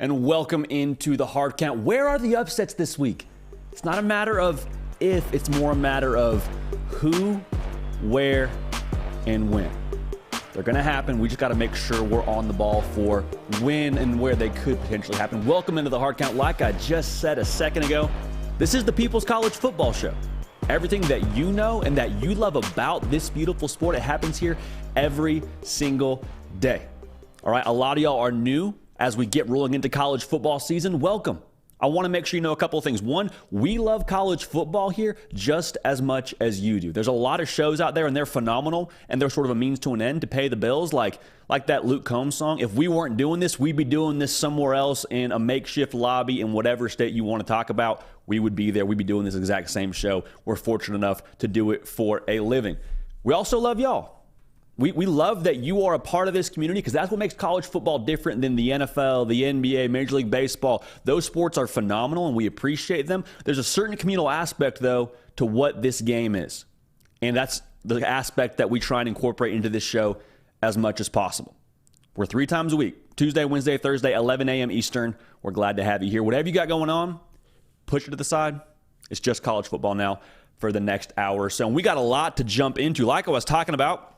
And welcome into the hard count. Where are the upsets this week? It's not a matter of if, it's more a matter of who, where, and when. They're going to happen. We just got to make sure we're on the ball for when and where they could potentially happen. Welcome into the hard count. Like I just said a second ago, this is the People's College Football Show. Everything that you know and that you love about this beautiful sport, it happens here every single day. All right, a lot of y'all are new as we get rolling into college football season. Welcome. I want to make sure you know a couple of things. One, we love college football here just as much as you do. There's a lot of shows out there, and they're phenomenal, and they're sort of a means to an end to pay the bills, like that Luke Combs song. If we weren't doing this, we'd be doing this somewhere else in a makeshift lobby in whatever state you want to talk about. We would be there. We'd be doing this exact same show. We're fortunate enough to do it for a living. We also love y'all. We love that you are a part of this community because that's what makes college football different than the NFL, the NBA, Major League Baseball. Those sports are phenomenal and we appreciate them. There's a certain communal aspect, though, to what this game is. And that's the aspect that we try and incorporate into this show as much as possible. We're 3 times a week, Tuesday, Wednesday, Thursday, 11 a.m. Eastern. We're glad to have you here. Whatever you got going on, push it to the side. It's just college football now for the next hour or so. And we got a lot to jump into. Like I was talking about,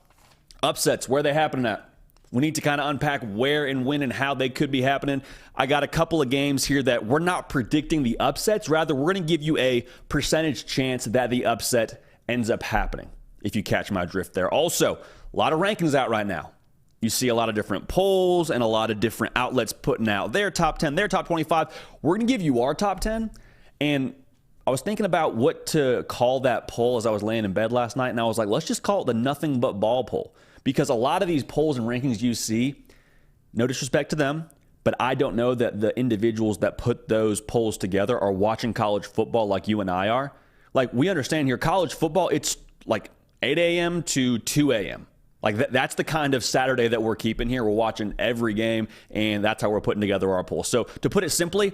upsets, where they happening at? We need to kind of unpack where and when and how they could be happening. I got a couple of games here that we're not predicting the upsets. Rather, we're going to give you a percentage chance that the upset ends up happening, if you catch my drift there. Also, a lot of rankings out right now. You see a lot of different polls and a lot of different outlets putting out their top 10, their top 25. We're going to give you our top 10. And I was thinking about what to call that poll as I was laying in bed last night. And I was like, let's just call it the nothing but ball poll. Because a lot of these polls and rankings you see, no disrespect to them, but I don't know that the individuals that put those polls together are watching college football like you and I are. Like, we understand here, college football, it's like 8 a.m. to 2 a.m. Like, that's the kind of Saturday that we're keeping here. We're watching every game, and that's how we're putting together our poll. So, to put it simply,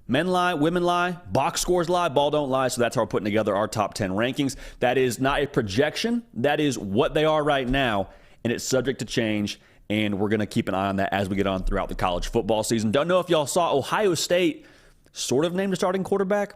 men lie, women lie, box scores lie, ball don't lie. So that's how we're putting together our top 10 rankings. That is not a projection. That is what they are right now. And it's subject to change, and we're going to keep an eye on that as we get on throughout the college football season. Don't know if y'all saw Ohio State sort of named a starting quarterback.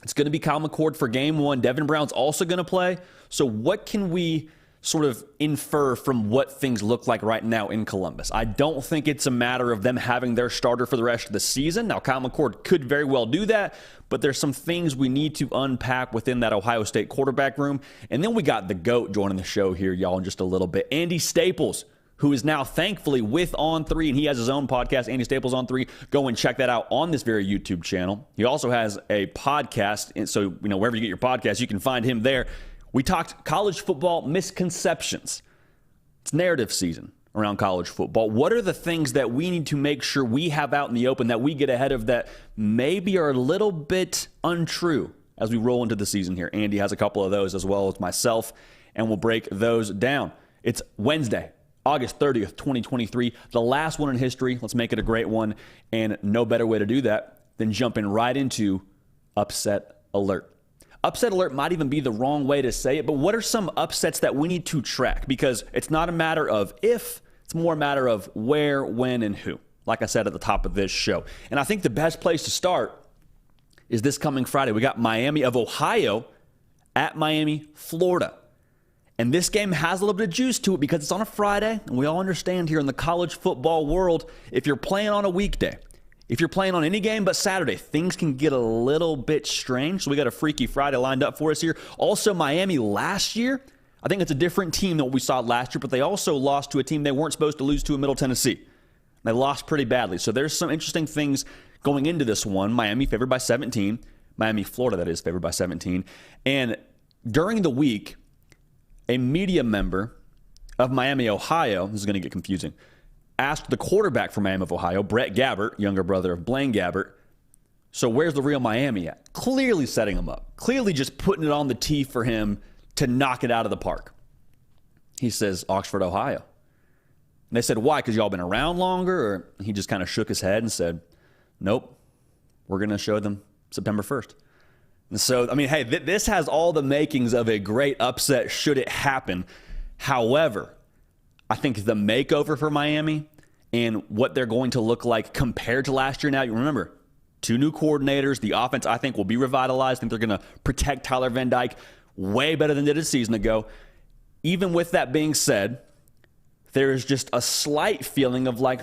It's going to be Kyle McCord for game 1. Devin Brown's also going to play. So what can we sort of infer from what things look like right now in Columbus? I don't think it's a matter of them having their starter for the rest of the season. Now, Kyle McCord could very well do that, but there's some things we need to unpack within that Ohio State quarterback room. And then we got the GOAT joining the show here, y'all, in just a little bit. Andy Staples, who is now thankfully with On3, and he has his own podcast, Andy Staples On3. Go and check that out on this very YouTube channel. He also has a podcast, and so wherever you get your podcast, you can find him there. We talked college football misconceptions. It's narrative season around college football. What are the things that we need to make sure we have out in the open that we get ahead of that maybe are a little bit untrue as we roll into the season here? Andy has a couple of those as well as myself, and we'll break those down. It's Wednesday, August 30th, 2023, the last one in history. Let's make it a great one, and no better way to do that than jumping right into upset alert. Upset alert might even be the wrong way to say it, but what are some upsets that we need to track? Because it's not a matter of if, it's more a matter of where, when, and who, like I said at the top of this show. And I think the best place to start is this coming Friday. We got Miami of Ohio at Miami, Florida. And this game has a little bit of juice to it because it's on a Friday, and we all understand here in the college football world, if you're playing on a weekday, if you're playing on any game but Saturday, things can get a little bit strange. So we got a Freaky Friday lined up for us here. Also, Miami last year, I think it's a different team than what we saw last year, but they also lost to a team they weren't supposed to lose to in Middle Tennessee. They lost pretty badly. So there's some interesting things going into this one. Miami favored by 17. Miami, Florida, that is, favored by 17. And during the week, a media member of Miami, Ohio, this is going to get confusing, asked the quarterback for Miami of Ohio, Brett Gabbert, younger brother of Blaine Gabbert, so where's the real Miami at? Clearly setting him up. Clearly just putting it on the tee for him to knock it out of the park. He says, Oxford, Ohio. And they said, why? Because y'all been around longer? Or he just kind of shook his head and said, nope, we're going to show them September 1st. And so, I mean, hey, this has all the makings of a great upset should it happen. However, I think the makeover for Miami and what they're going to look like compared to last year. Now, you remember, 2 new coordinators. The offense, I think, will be revitalized. I think they're going to protect Tyler Van Dyke way better than they did a season ago. Even with that being said, there is just a slight feeling of like,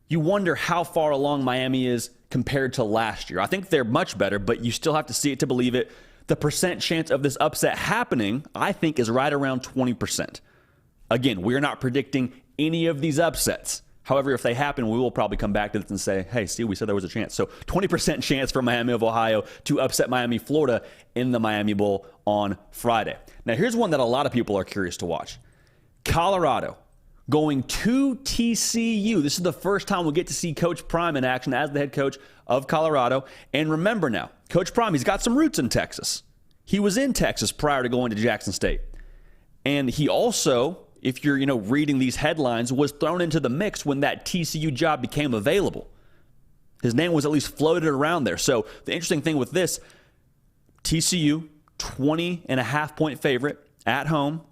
you wonder how far along Miami is compared to last year. I think they're much better, but you still have to see it to believe it. The percent chance of this upset happening, I think, is right around 20%. Again, we're not predicting any of these upsets. However, if they happen, we will probably come back to this and say, hey, see, we said there was a chance. So 20% chance for Miami of Ohio to upset Miami, Florida in the Miami Bowl on Friday. Now, here's one that a lot of people are curious to watch. Colorado going to TCU. This is the first time we'll get to see Coach Prime in action as the head coach of Colorado. And remember now, Coach Prime, he's got some roots in Texas. He was in Texas prior to going to Jackson State. And he also, if you're reading these headlines, was thrown into the mix when that TCU job became available. His name was at least floated around there. So the interesting thing with this, TCU, 20.5-point favorite at home.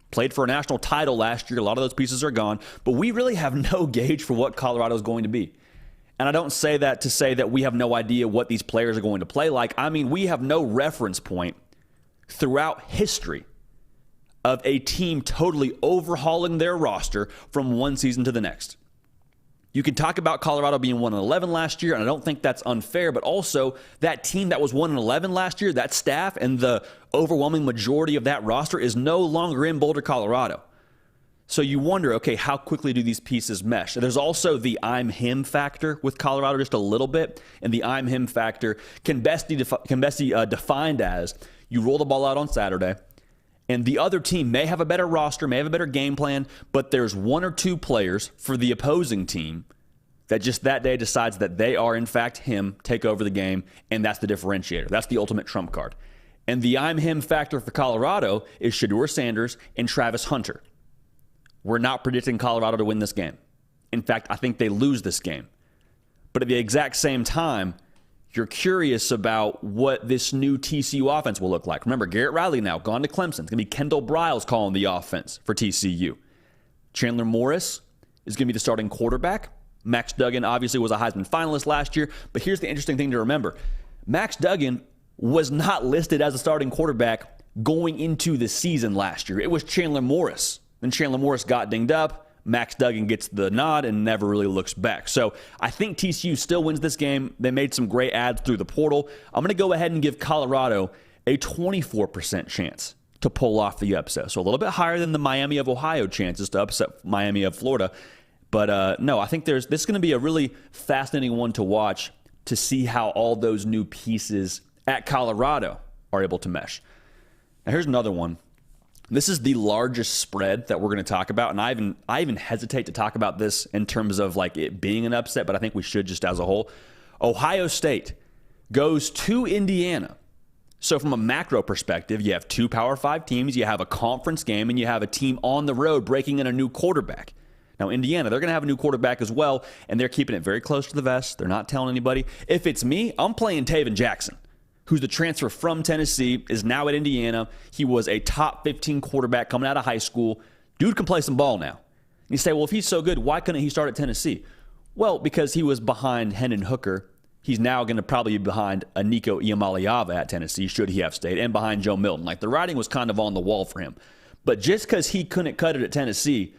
Played for a national title last year. A lot of those pieces are gone. But we really have no gauge for what Colorado is going to be. And I don't say that to say that we have no idea what these players are going to play like. I mean, we have no reference point throughout history of a team totally overhauling their roster from one season to the next. You can talk about Colorado being 1-11 last year, and I don't think that's unfair, but also that team that was 1-11 last year, that staff and the overwhelming majority of that roster is no longer in Boulder, Colorado. So you wonder, okay, how quickly do these pieces mesh? There's also the I'm him factor with Colorado just a little bit, and the I'm him factor can best be defined as you roll the ball out on Saturday, and the other team may have a better roster, may have a better game plan, but there's 1 or 2 players for the opposing team that just that day decides that they are, in fact, him, take over the game, and that's the differentiator. That's the ultimate trump card. And the I'm him factor for Colorado is Shedeur Sanders and Travis Hunter. We're not predicting Colorado to win this game. In fact, I think they lose this game. But at the exact same time, you're curious about what this new TCU offense will look like. Remember, Garrett Riley now gone to Clemson. It's going to be Kendall Briles calling the offense for TCU. Chandler Morris is going to be the starting quarterback. Max Duggan obviously was a Heisman finalist last year. But here's the interesting thing to remember. Max Duggan was not listed as a starting quarterback going into the season last year. It was Chandler Morris. Then Chandler Morris got dinged up. Max Duggan gets the nod and never really looks back. So I think TCU still wins this game. They made some great adds through the portal. I'm going to go ahead and give Colorado a 24% chance to pull off the upset. So a little bit higher than the Miami of Ohio chances to upset Miami of Florida. But no, I think this is going to be a really fascinating one to watch to see how all those new pieces at Colorado are able to mesh. Now here's another one. This is the largest spread that we're going to talk about, and I even hesitate to talk about this in terms of like it being an upset, but I think we should just as a whole. Ohio State goes to Indiana. So from a macro perspective, you have 2 Power 5 teams, you have a conference game, and you have a team on the road breaking in a new quarterback. Now, Indiana, they're going to have a new quarterback as well, and they're keeping it very close to the vest. They're not telling anybody. If it's me, I'm playing Taven Jackson, who's the transfer from Tennessee, is now at Indiana. He was a top 15 quarterback coming out of high school. Dude can play some ball now. You say, well, if he's so good, why couldn't he start at Tennessee? Well, because he was behind Hendon Hooker. He's now going to probably be behind a Nico Iamaleava at Tennessee, should he have stayed, and behind Joe Milton. Like, the writing was kind of on the wall for him. But just because he couldn't cut it at Tennessee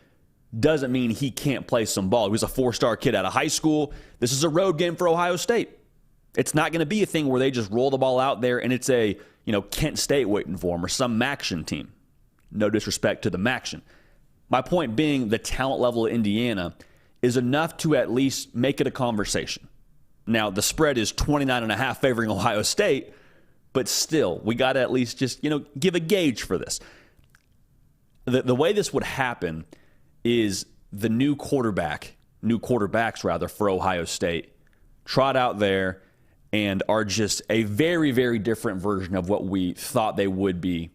doesn't mean he can't play some ball. He was a 4-star kid out of high school. This is a road game for Ohio State. It's not going to be a thing where they just roll the ball out there and it's a, Kent State waiting for him or some Maction team. No disrespect to the Maction. My point being, the talent level of Indiana is enough to at least make it a conversation. Now, the spread is 29.5 favoring Ohio State, but still, we got to at least just, give a gauge for this. The way this would happen is the new quarterbacks for Ohio State trot out there and are just a very, very different version of what we thought they would be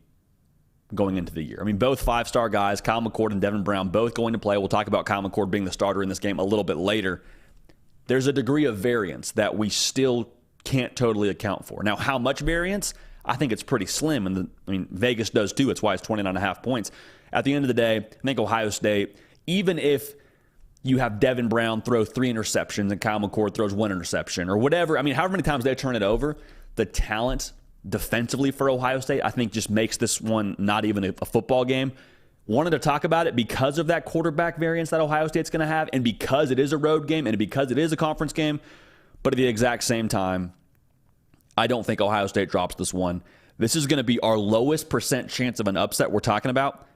going into the year. I mean, both 5-star guys, Kyle McCord and Devin Brown, both going to play. We'll talk about Kyle McCord being the starter in this game a little bit later. There's a degree of variance that we still can't totally account for. Now, how much variance? I think it's pretty slim, and Vegas does too. It's why it's 29.5 points. At the end of the day, I think Ohio State, even if you have Devin Brown throw 3 interceptions and Kyle McCord throws 1 interception or whatever. I mean, however many times they turn it over, the talent defensively for Ohio State, I think, just makes this one not even a football game. Wanted to talk about it because of that quarterback variance that Ohio State's going to have, and because it is a road game and because it is a conference game. But at the exact same time, I don't think Ohio State drops this one. This is going to be our lowest percent chance of an upset we're talking about.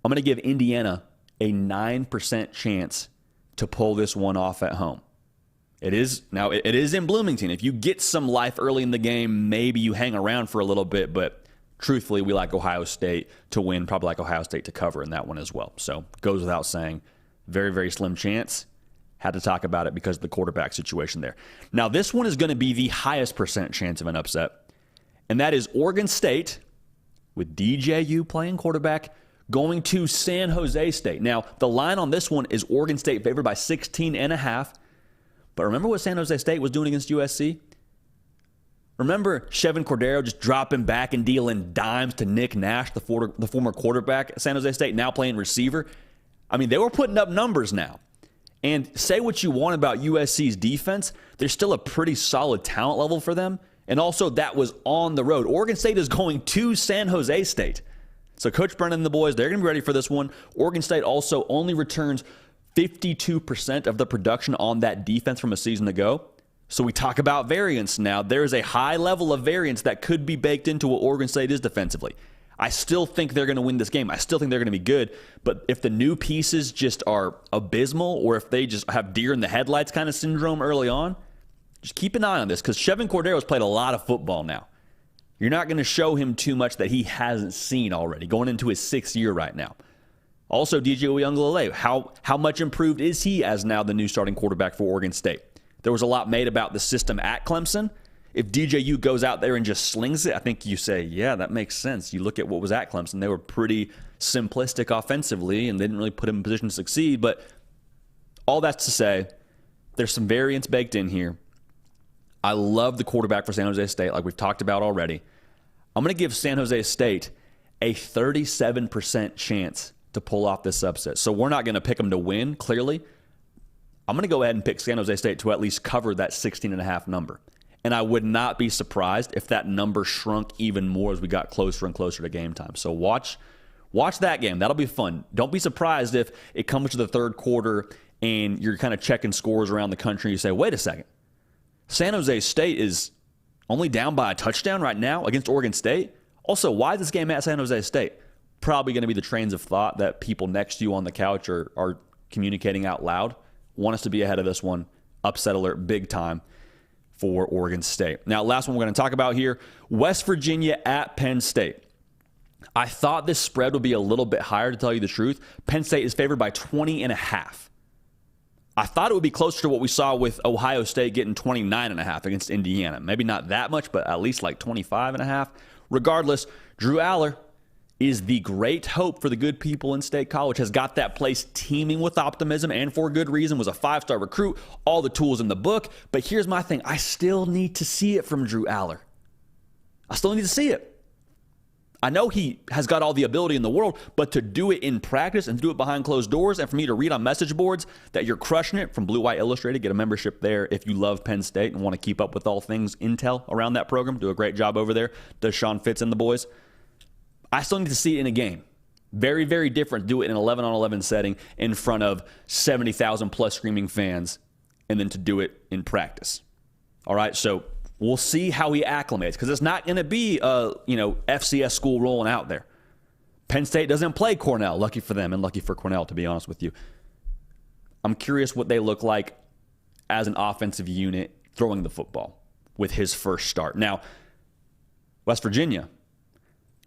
I'm going to give Indiana a 9% chance to pull this one off at home. It is in Bloomington. If you get some life early in the game, maybe you hang around for a little bit, but truthfully, we like Ohio State to win, probably like Ohio State to cover in that one as well. So goes without saying, very, very slim chance. Had to talk about it because of the quarterback situation there. Now, this one is going to be the highest percent chance of an upset, and that is Oregon State with DJU playing quarterback going to San Jose State. Now, the line on this one is Oregon State favored by 16.5. But remember what San Jose State was doing against USC? Remember Chevin Cordero just dropping back and dealing dimes to Nick Nash, the former quarterback at San Jose State, now playing receiver? I mean, they were putting up numbers now. And say what you want about USC's defense, there's still a pretty solid talent level for them. And also, that was on the road. Oregon State is going to San Jose State. So Coach Brennan and the boys, they're going to be ready for this one. Oregon State also only returns 52% of the production on that defense from a season ago. So we talk about variance now. There is a high level of variance that could be baked into what Oregon State is defensively. I still think they're going to win this game. I still think they're going to be good. But if the new pieces just are abysmal, or if they just have deer in the headlights kind of syndrome early on, just keep an eye on this, because Chevin Cordero's played a lot of football now. You're not going to show him too much that he hasn't seen already, going into his 6th year right now. Also, DJ Uiagalelei, how much improved is he as now the new starting quarterback for Oregon State? There was a lot made about the system at Clemson. If DJU goes out there and just slings it, I think you say, yeah, that makes sense. You look at what was at Clemson. They were pretty simplistic offensively and they didn't really put him in position to succeed. But all that's to say, there's some variance baked in here. I love the quarterback for San Jose State, like we've talked about already. I'm going to give San Jose State a 37% chance to pull off this upset. So we're not going to pick them to win, clearly. I'm going to go ahead and pick San Jose State to at least cover that 16.5 number. And I would not be surprised if that number shrunk even more as we got closer and closer to game time. So watch that game. That'll be fun. Don't be surprised if it comes to the third quarter and you're kind of checking scores around the country and you say, wait a second, San Jose State is only down by a touchdown right now against Oregon State. Also, why is this game at San Jose State? Probably going to be the trains of thought that people next to you on the couch are communicating out loud. Want us to be ahead of this one. Upset alert big time for Oregon State. Now, last one we're going to talk about here, West Virginia at Penn State. I thought this spread would be a little bit higher, to tell you the truth. Penn State is favored by 20.5. I thought it would be closer to what we saw with Ohio State getting 29.5 against Indiana. Maybe not that much, but at least like 25.5. Regardless, Drew Aller is the great hope for the good people in State College, has got that place teeming with optimism, and for good reason, was a 5-star recruit, all the tools in the book. But here's my thing. I still need to see it from Drew Aller. I still need to see it. I know he has got all the ability in the world, but to do it in practice and to do it behind closed doors, and for me to read on message boards that you're crushing it from Blue White Illustrated, get a membership there if you love Penn State and want to keep up with all things intel around that program. Do a great job over there. Does Sean Fitz and the boys. I still need to see it in a game. Very, very different. Do it in an 11-on-11 setting in front of 70,000 plus screaming fans, and then to do it in practice. All right, so we'll see how he acclimates, because it's not going to be a FCS school rolling out there. Penn State doesn't play Cornell. Lucky for them and lucky for Cornell, to be honest with you. I'm curious what they look like as an offensive unit throwing the football with his first start. Now, West Virginia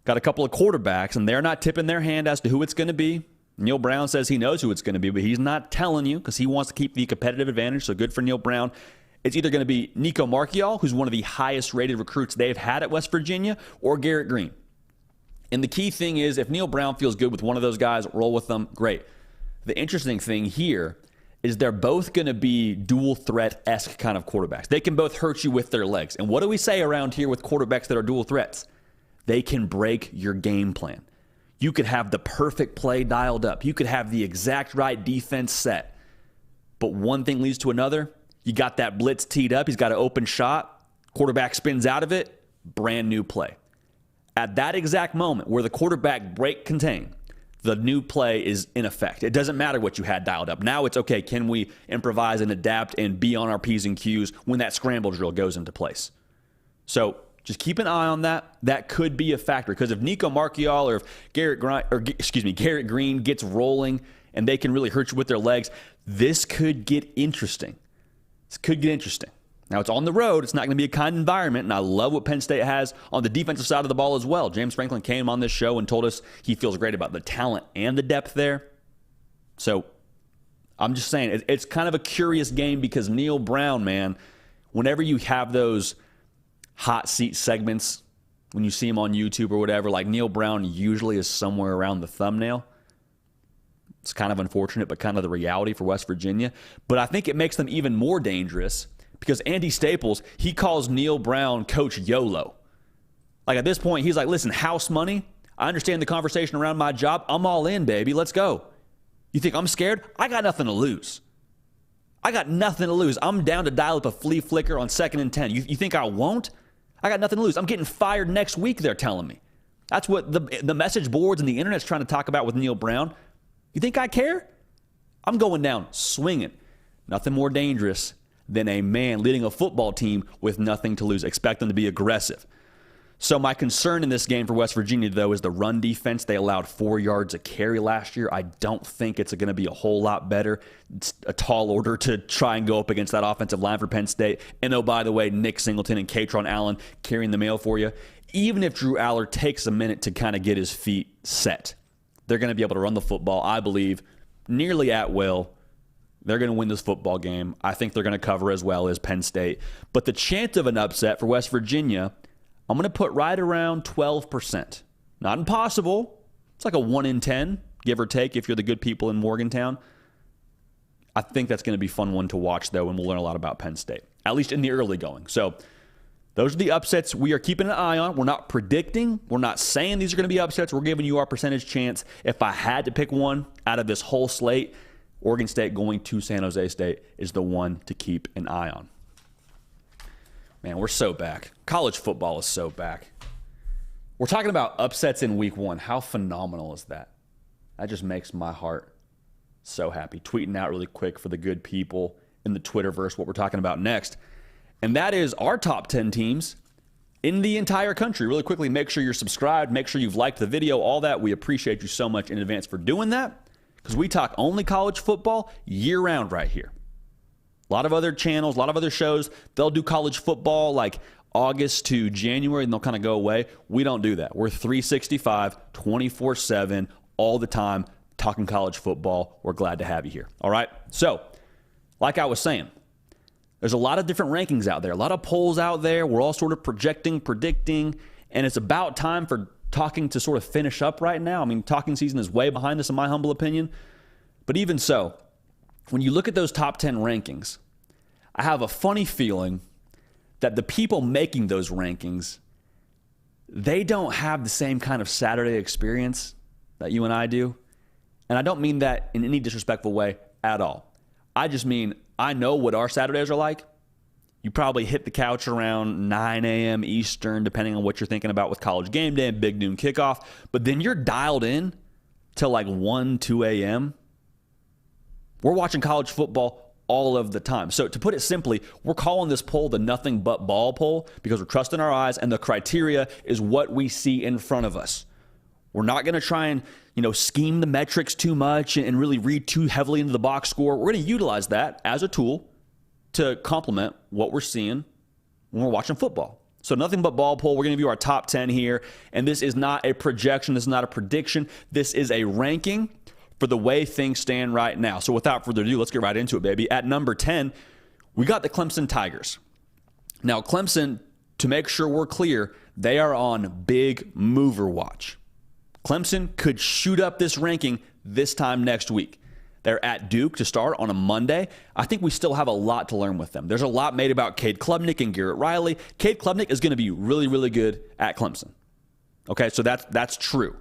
got a couple of quarterbacks, and they're not tipping their hand as to who it's going to be. Neil Brown says he knows who it's going to be, but he's not telling you because he wants to keep the competitive advantage, so good for Neil Brown. It's either going to be Nico Marchiol, who's one of the highest-rated recruits they've had at West Virginia, or Garrett Green. And the key thing is, if Neil Brown feels good with one of those guys, roll with them, great. The interesting thing here is they're both going to be dual-threat-esque kind of quarterbacks. They can both hurt you with their legs. And what do we say around here with quarterbacks that are dual threats? They can break your game plan. You could have the perfect play dialed up. You could have the exact right defense set. but one thing leads to another. You got that blitz teed up. He's got an open shot. Quarterback spins out of it. Brand new play. At that exact moment where the quarterback break contained, the new play is in effect. It doesn't matter what you had dialed up. Now it's okay. Can we improvise and adapt and be on our P's and Q's when that scramble drill goes into place? So just keep an eye on that. That could be a factor because if Nico Marchiol or if Garrett Green gets rolling and they can really hurt you with their legs, this could get interesting. Now, it's on the road. It's not going to be a kind environment, and I love what Penn State has on the defensive side of the ball as well. James Franklin came on this show and told us he feels great about the talent and the depth there. So I'm just saying it's kind of a curious game because Neil Brown, man, whenever you have those hot seat segments, when you see him on YouTube or whatever, like Neil Brown usually is somewhere around the thumbnail. It's kind of unfortunate, but kind of the reality for West Virginia. But I think it makes them even more dangerous because Andy Staples, he calls Neil Brown Coach YOLO. Like at this point, he's like, listen, house money. I understand the conversation around my job. I'm all in, baby. Let's go. You think I'm scared? I got nothing to lose. I'm down to dial up a flea flicker on 2nd and 10. You think I won't? I got nothing to lose. I'm getting fired next week, they're telling me. That's what the message boards and the internet's trying to talk about with Neil Brown. You think I care? I'm going down swinging. Nothing more dangerous than a man leading a football team with nothing to lose. Expect them to be aggressive. So my concern in this game for West Virginia, though, is the run defense. They allowed 4 yards a carry last year. I don't think it's going to be a whole lot better. It's a tall order to try and go up against that offensive line for Penn State. And oh, by the way, Nick Singleton and Katron Allen carrying the mail for you. Even if Drew Aller takes a minute to kind of get his feet set, they're going to be able to run the football, I believe, nearly at will. They're going to win this football game. I think they're going to cover as well as Penn State. But the chance of an upset for West Virginia, I'm going to put right around 12%. Not impossible. It's like a 1 in 10, give or take, if you're the good people in Morgantown. I think that's going to be a fun one to watch, though, and we'll learn a lot about Penn State, at least in the early going. So those are the upsets we are keeping an eye on. We're not predicting. We're not saying these are going to be upsets. We're giving you our percentage chance. If I had to pick one out of this whole slate, Oregon State going to San Jose State is the one to keep an eye on. Man, we're so back. College football is so back. We're talking about upsets in week 1. How phenomenal is that? That just makes my heart so happy. Tweeting out really quick for the good people in the Twitterverse what we're talking about next. And that is our top 10 teams in the entire country. Really quickly, make sure you're subscribed. Make sure you've liked the video, all that. We appreciate you so much in advance for doing that because we talk only college football year-round right here. A lot of other channels, a lot of other shows, they'll do college football like August to January and they'll kind of go away. We don't do that. We're 365, 24/7, all the time, talking college football. We're glad to have you here. All right? So, like I was saying, there's a lot of different rankings out there, a lot of polls out there. We're all sort of projecting, predicting, and it's about time for talking to sort of finish up right now. I mean, talking season is way behind us in my humble opinion. But even so, when you look at those top 10 rankings, I have a funny feeling that the people making those rankings, they don't have the same kind of Saturday experience that you and I do. And I don't mean that in any disrespectful way at all. I just mean I know what our Saturdays are like. You probably hit the couch around 9 a.m. Eastern, depending on what you're thinking about with college game day and big noon kickoff. But then you're dialed in till like 1, 2 a.m. We're watching college football all of the time. So to put it simply, we're calling this poll the nothing but ball poll because we're trusting our eyes and the criteria is what we see in front of us. We're not going to try and, scheme the metrics too much and really read too heavily into the box score. We're going to utilize that as a tool to complement what we're seeing when we're watching football. So nothing but ball poll. We're going to give you our top 10 here. And this is not a projection. This is not a prediction. This is a ranking for the way things stand right now. So without further ado, let's get right into it, baby. At number 10, we got the Clemson Tigers. Now, Clemson, to make sure we're clear, they are on big mover watch. Clemson could shoot up this ranking this time next week. They're at Duke to start on a Monday. I think we still have a lot to learn with them. There's a lot made about Cade Klubnik and Garrett Riley. Cade Klubnik is going to be really, really good at Clemson. Okay, so that's true.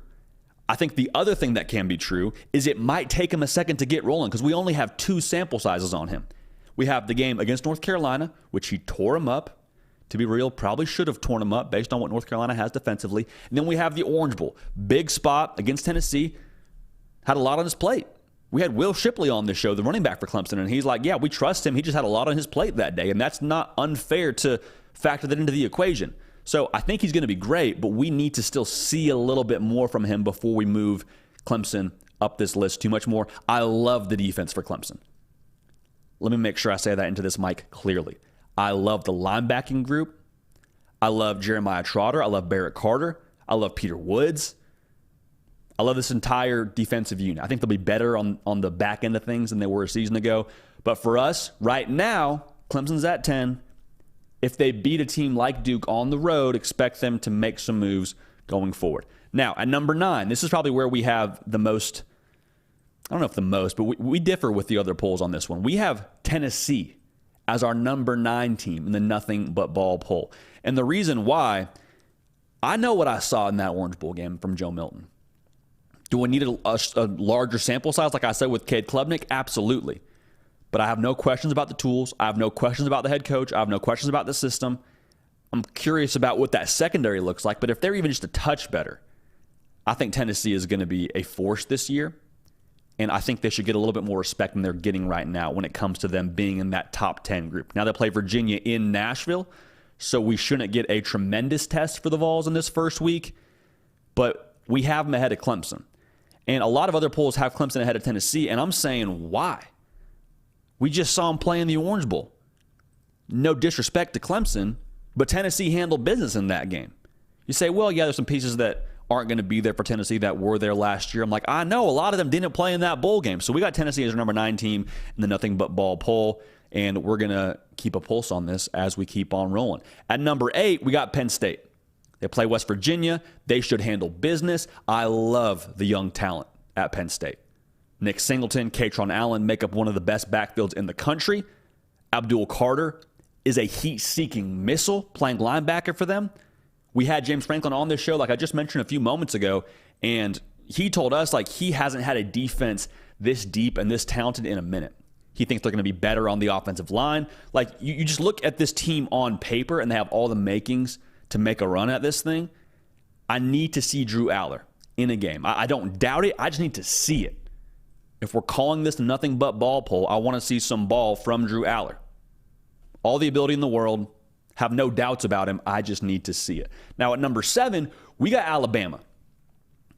I think the other thing that can be true is it might take him a second to get rolling because we only have 2 sample sizes on him. We have the game against North Carolina, which he tore him up. To be real, probably should have torn him up based on what North Carolina has defensively. And then we have the Orange Bowl. Big spot against Tennessee. Had a lot on his plate. We had Will Shipley on this show, the running back for Clemson, and he's like, yeah, we trust him. He just had a lot on his plate that day, and that's not unfair to factor that into the equation. So I think he's going to be great, but we need to still see a little bit more from him before we move Clemson up this list too much more. I love the defense for Clemson. Let me make sure I say that into this mic clearly. I love the linebacking group. I love Jeremiah Trotter. I love Barrett Carter. I love Peter Woods. I love this entire defensive unit. I think they'll be better on the back end of things than they were a season ago. But for us, right now, Clemson's at 10. If they beat a team like Duke on the road, expect them to make some moves going forward. Now, at number 9, this is probably where we have the most, I don't know if the most, but we differ with the other polls on this one. We have Tennessee as our number 9 team in the Nothing But Ball poll. And the reason why, I know what I saw in that Orange Bowl game from Joe Milton. Do we need a larger sample size, like I said with Cade Klubnik? Absolutely. But I have no questions about the tools. I have no questions about the head coach. I have no questions about the system. I'm curious about what that secondary looks like. But if they're even just a touch better, I think Tennessee is going to be a force this year. And I think they should get a little bit more respect than they're getting right now when it comes to them being in that top 10 group. Now they play Virginia in Nashville, so we shouldn't get a tremendous test for the Vols in this first week. But we have them ahead of Clemson. And a lot of other polls have Clemson ahead of Tennessee, and I'm saying, why? We just saw them play in the Orange Bowl. No disrespect to Clemson, but Tennessee handled business in that game. You say, well, yeah, there's some pieces that aren't going to be there for Tennessee that were there last year. I'm like, I know a lot of them didn't play in that bowl game. So we got Tennessee as our number 9 team in the Nothing But Ball poll, and we're going to keep a pulse on this as we keep on rolling. At number 8, we got Penn State. They play West Virginia. They should handle business. I love the young talent at Penn State. Nick Singleton, Katron Allen make up one of the best backfields in the country. Abdul Carter is a heat-seeking missile playing linebacker for them. We had James Franklin on this show, like I just mentioned a few moments ago, and he told us like he hasn't had a defense this deep and this talented in a minute. He thinks they're going to be better on the offensive line. Like you just look at this team on paper, and they have all the makings to make a run at this thing. I need to see Drew Aller in a game. I don't doubt it. I just need to see it. If we're calling this the Nothing But Ball poll, I want to see some ball from Drew Aller. All the ability in the world. Have no doubts about him. I just need to see it. Now at number 7, we got Alabama.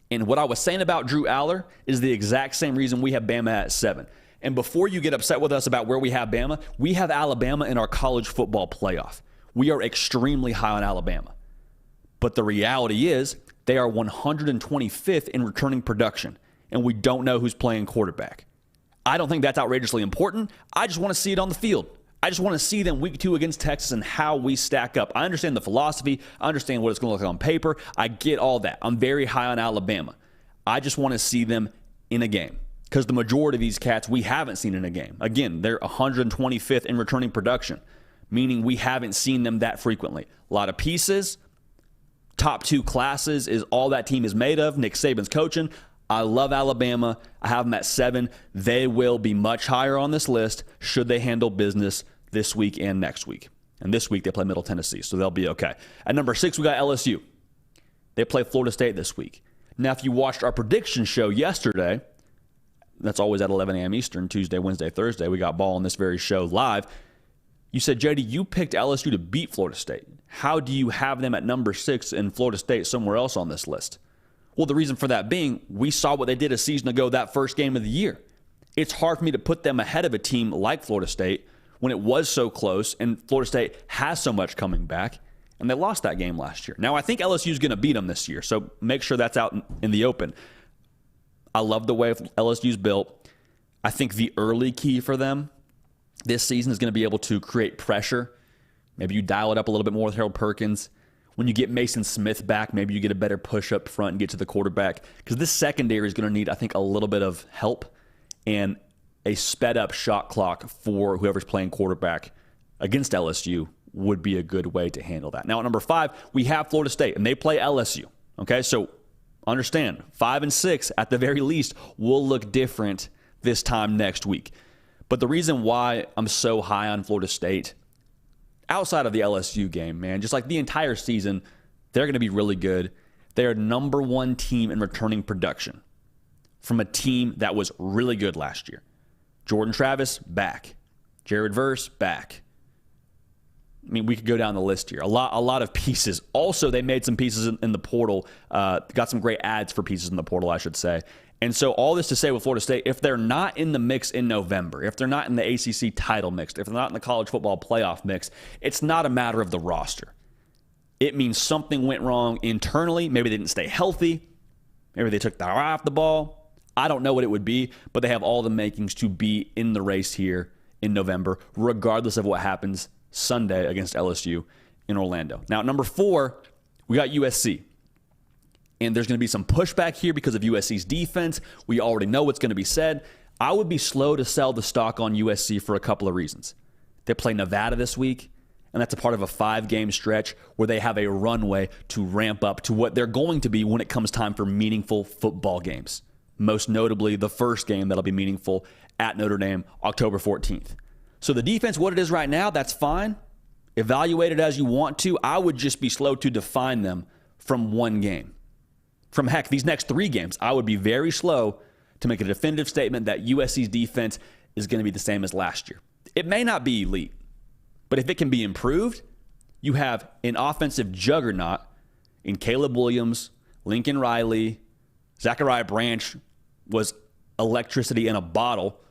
And what I was saying about Drew Aller is the exact same reason we have Bama at 7. And before you get upset with us about where we have Bama, we have Alabama in our college football playoff. We are extremely high on Alabama. But the reality is they are 125th in returning production, and we don't know who's playing quarterback. I don't think that's outrageously important. I just want to see it on the field. I just want to see them week 2 against Texas and how we stack up. I understand the philosophy. I understand what it's going to look like on paper. I get all that. I'm very high on Alabama. I just want to see them in a game because the majority of these cats we haven't seen in a game. Again, they're 125th in returning production, meaning we haven't seen them that frequently. A lot of pieces. Top 2 classes is all that team is made of. Nick Saban's coaching. I love Alabama. I have them at 7. They will be much higher on this list should they handle business this week and next week. And this week they play Middle Tennessee, so they'll be okay. At number 6, we got LSU. They play Florida State this week. Now, if you watched our prediction show yesterday, that's always at 11 a.m. Eastern, Tuesday, Wednesday, Thursday. We got ball on this very show live. You said, JD, you picked LSU to beat Florida State. How do you have them at number 6 and Florida State somewhere else on this list? Well, the reason for that being, we saw what they did a season ago that first game of the year. It's hard for me to put them ahead of a team like Florida State when it was so close and Florida State has so much coming back, and they lost that game last year. Now, I think LSU is going to beat them this year, so make sure that's out in the open. I love the way LSU's built. I think the early key for them this season is going to be able to create pressure. Maybe you dial it up a little bit more with Harold Perkins. When you get Mason Smith back, maybe you get a better push up front and get to the quarterback. Because this secondary is going to need, I think, a little bit of help and a sped up shot clock for whoever's playing quarterback against LSU would be a good way to handle that. Now, at number 5, we have Florida State, and they play LSU. Okay, so understand, 5 and 6 at the very least will look different this time next week. But the reason why I'm so high on Florida State, outside of the LSU game, man, just like the entire season, they're going to be really good. They're number one team in returning production from a team that was really good last year. Jordan Travis, back. Jared Verse, back. I mean, we could go down the list here. A lot of pieces. Also, they made some pieces in the portal. Got some great ads for pieces in the portal, I should say. And so all this to say with Florida State, if they're not in the mix in November, if they're not in the ACC title mix, if they're not in the college football playoff mix, it's not a matter of the roster. It means something went wrong internally. Maybe they didn't stay healthy. Maybe they took their eye off the ball. I don't know what it would be, but they have all the makings to be in the race here in November, regardless of what happens Sunday against LSU in Orlando. Now, at number 4, we got USC. And there's going to be some pushback here because of USC's defense. We already know what's going to be said. I would be slow to sell the stock on USC for a couple of reasons. They play Nevada this week, and that's a part of a 5-game stretch where they have a runway to ramp up to what they're going to be when it comes time for meaningful football games. Most notably, the first game that'll be meaningful at Notre Dame, October 14th. So the defense, what it is right now, that's fine. Evaluate it as you want to. I would just be slow to define them from one game. From heck, these next 3 games, I would be very slow to make a definitive statement that USC's defense is going to be the same as last year. It may not be elite, but if it can be improved, you have an offensive juggernaut in Caleb Williams, Lincoln Riley, Zachariah Branch was electricity in a bottle.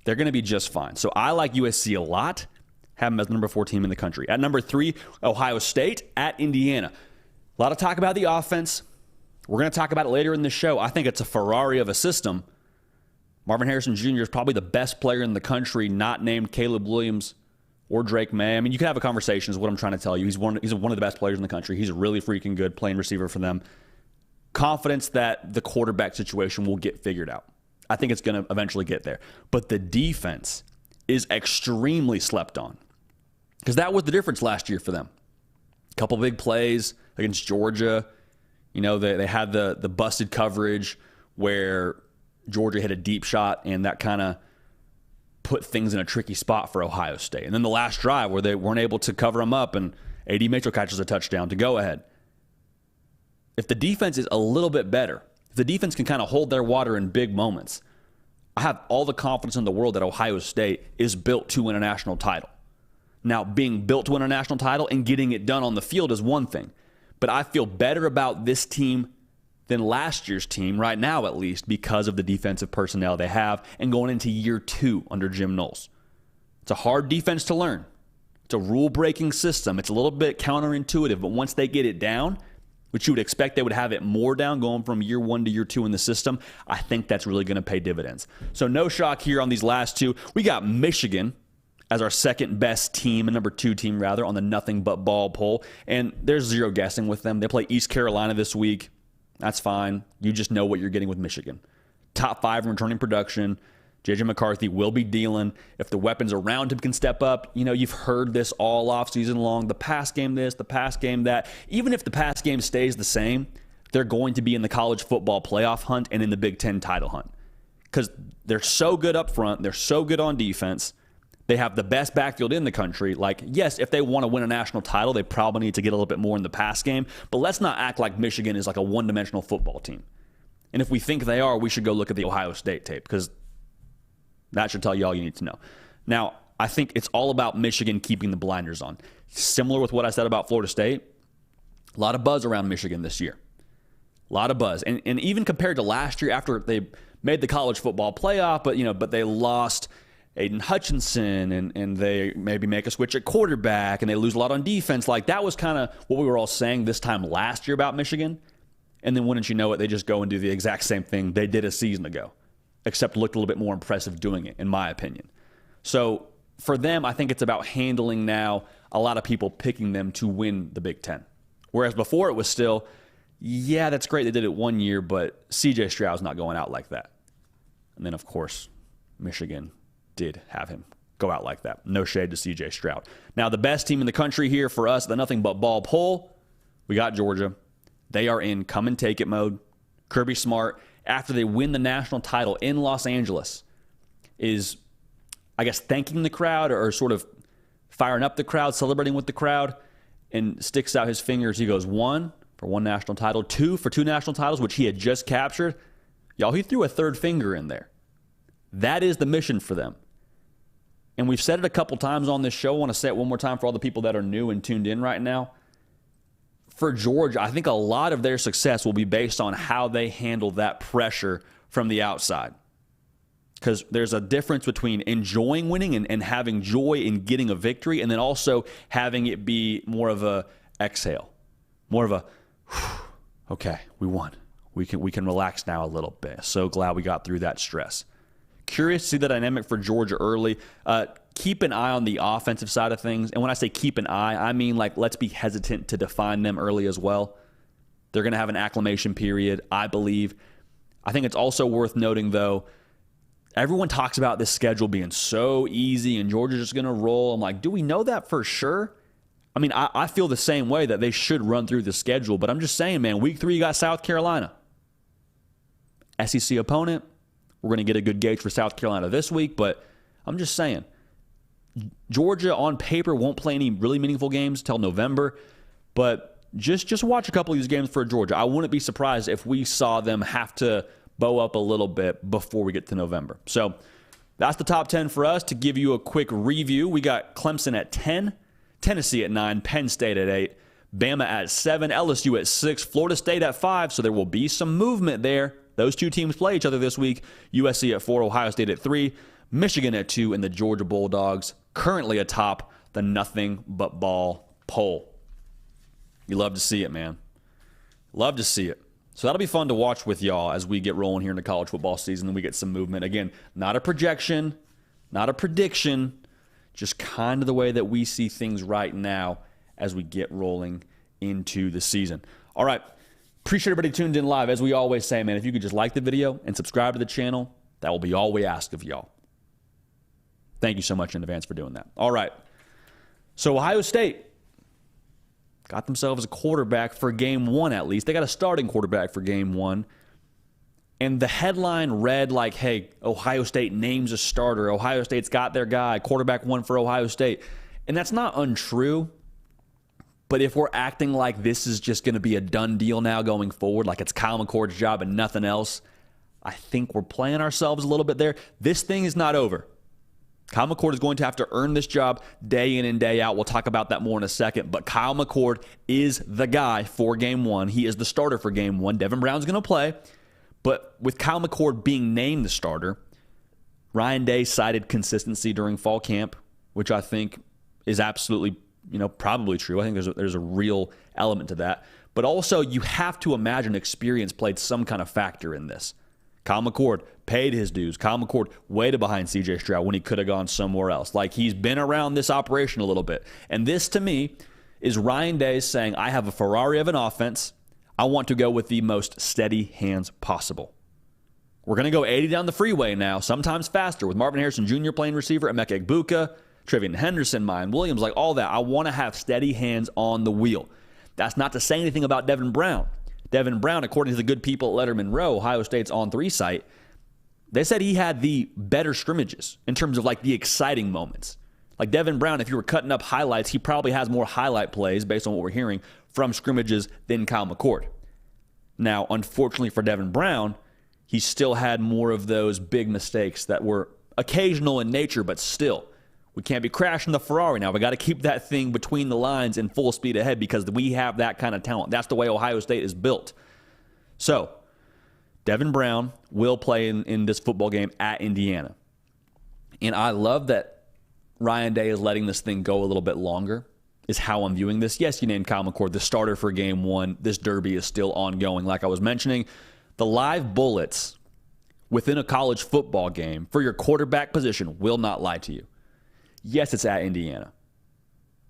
They're going to be just fine. So I like USC a lot, have them as the number 4 team in the country. At number 3, Ohio State at Indiana. A lot of talk about the offense. We're going to talk about it later in the show. I think it's a Ferrari of a system. Marvin Harrison Jr. is probably the best player in the country, not named Caleb Williams or Drake May. I mean, you can have a conversation is what I'm trying to tell you. He's one of the best players in the country. He's really freaking good playing receiver for them. Confidence that the quarterback situation will get figured out. I think it's going to eventually get there. But the defense is extremely slept on because that was the difference last year for them. A couple big plays against Georgia. You know, they had the busted coverage where Georgia hit a deep shot, and that kind of put things in a tricky spot for Ohio State. And then the last drive where they weren't able to cover them up, and A.D. Mitchell catches a touchdown to go ahead. If the defense is a little bit better, if the defense can kind of hold their water in big moments, I have all the confidence in the world that Ohio State is built to win a national title. Now, being built to win a national title and getting it done on the field is one thing. But I feel better about this team than last year's team, right now at least, because of the defensive personnel they have and going into year 2 under Jim Knowles. It's a hard defense to learn. It's a rule-breaking system. It's a little bit counterintuitive, but once they get it down, which you would expect they would have it more down going from year 1 to year 2 in the system, I think that's really going to pay dividends. So no shock here on these last 2. We got Michigan as our second best team, and number 2 team rather, on the Nothing But Ball poll. And there's zero guessing with them. They play East Carolina this week. That's fine. You just know what you're getting with Michigan. Top 5 in returning production. J.J. McCarthy will be dealing. If the weapons around him can step up, you know, you've heard this all offseason long. The pass game this, the pass game that. Even if the pass game stays the same, they're going to be in the college football playoff hunt and in the Big Ten title hunt. Because they're so good up front. They're so good on defense. They have the best backfield in the country. Like, yes, if they want to win a national title, they probably need to get a little bit more in the pass game. But let's not act like Michigan is like a one-dimensional football team. And if we think they are, we should go look at the Ohio State tape because that should tell you all you need to know. Now, I think it's all about Michigan keeping the blinders on. Similar with what I said about Florida State, a lot of buzz around Michigan this year. A lot of buzz. And even compared to last year after they made the college football playoff, but they lost Aiden Hutchinson, and they maybe make a switch at quarterback, and they lose a lot on defense. Like, that was kind of what we were all saying this time last year about Michigan. And then wouldn't you know it, they just go and do the exact same thing they did a season ago, except looked a little bit more impressive doing it, in my opinion. So for them, I think it's about handling now a lot of people picking them to win the Big Ten. Whereas before it was still, yeah, that's great they did it one year, but C.J. Stroud's not going out like that. And then, of course, Michigan did have him go out like that. No shade to C.J. Stroud. Now, the best team in the country here for us, the Nothing But Ball poll, we got Georgia. They are in come and take it mode. Kirby Smart, after they win the national title in Los Angeles, is, I guess, thanking the crowd or sort of firing up the crowd, celebrating with the crowd, and sticks out his fingers. He goes, 1 for 1 national title, 2 for 2 national titles, which he had just captured. Y'all, he threw a third finger in there. That is the mission for them. And we've said it a couple times on this show. I want to say it one more time for all the people that are new and tuned in right now. For Georgia, I think a lot of their success will be based on how they handle that pressure from the outside. Because there's a difference between enjoying winning and having joy in getting a victory, and then also having it be more of a exhale, more of a, okay, we won. We can relax now a little bit. So glad we got through that stress. Curious to see the dynamic for Georgia early. Keep an eye on the offensive side of things. And when I say keep an eye, I mean, like, let's be hesitant to define them early as well. They're going to have an acclimation period, I believe. I think it's also worth noting, though, everyone talks about this schedule being so easy and Georgia's just going to roll. I'm like, do we know that for sure? I mean, I feel the same way that they should run through the schedule. But I'm just saying, man, week 3, you got South Carolina. SEC opponent. We're going to get a good gauge for South Carolina this week, but I'm just saying, Georgia on paper won't play any really meaningful games till November, but just watch a couple of these games for Georgia. I wouldn't be surprised if we saw them have to bow up a little bit before we get to November. So that's the top 10 for us. To give you a quick review, we got Clemson at 10, Tennessee at 9, Penn State at 8, Bama at 7, LSU at 6, Florida State at 5, so there will be some movement there. Those two teams play each other this week. USC at 4, Ohio State at 3, Michigan at 2, and the Georgia Bulldogs currently atop the nothing but ball poll. You love to see it, man. Love to see it. So that'll be fun to watch with y'all as we get rolling here in the college football season and we get some movement. Again, not a projection, not a prediction, just kind of the way that we see things right now as we get rolling into the season. All right. Appreciate everybody tuned in live. As we always say, man, if you could just like the video and subscribe to the channel, that will be all we ask of y'all. Thank you so much in advance for doing that. All right. So Ohio State got themselves a quarterback for game 1 at least. They got a starting quarterback for game 1. And the headline read like, hey, Ohio State names a starter. Ohio State's got their guy. Quarterback 1 for Ohio State. And that's not untrue. But if we're acting like this is just going to be a done deal now going forward, like it's Kyle McCord's job and nothing else, I think we're playing ourselves a little bit there. This thing is not over. Kyle McCord is going to have to earn this job day in and day out. We'll talk about that more in a second. But Kyle McCord is the guy for game 1. He is the starter for game 1. Devin Brown's going to play. But with Kyle McCord being named the starter, Ryan Day cited consistency during fall camp, which I think is absolutely probably true. I think there's a real element to that. But also, you have to imagine experience played some kind of factor in this. Kyle McCord paid his dues. Kyle McCord waited behind C.J. Stroud when he could have gone somewhere else. Like, he's been around this operation a little bit. And this, to me, is Ryan Day saying, I have a Ferrari of an offense. I want to go with the most steady hands possible. We're going to go 80 down the freeway now, sometimes faster, with Marvin Harrison Jr. playing receiver, Emeka Egbuka, Trevion Henderson, Mayan Williams, like all that. I want to have steady hands on the wheel. That's not to say anything about Devin Brown. Devin Brown, according to the good people at Letterman Row, Ohio State's On3 site, they said he had the better scrimmages in terms of like the exciting moments. Like Devin Brown, if you were cutting up highlights, he probably has more highlight plays based on what we're hearing from scrimmages than Kyle McCord. Now, unfortunately for Devin Brown, he still had more of those big mistakes that were occasional in nature, but still. We can't be crashing the Ferrari now. We got to keep that thing between the lines in full speed ahead because we have that kind of talent. That's the way Ohio State is built. So, Devin Brown will play in this football game at Indiana. And I love that Ryan Day is letting this thing go a little bit longer, is how I'm viewing this. Yes, you named Kyle McCord the starter for game 1. This derby is still ongoing. Like I was mentioning, the live bullets within a college football game for your quarterback position will not lie to you. Yes, it's at Indiana.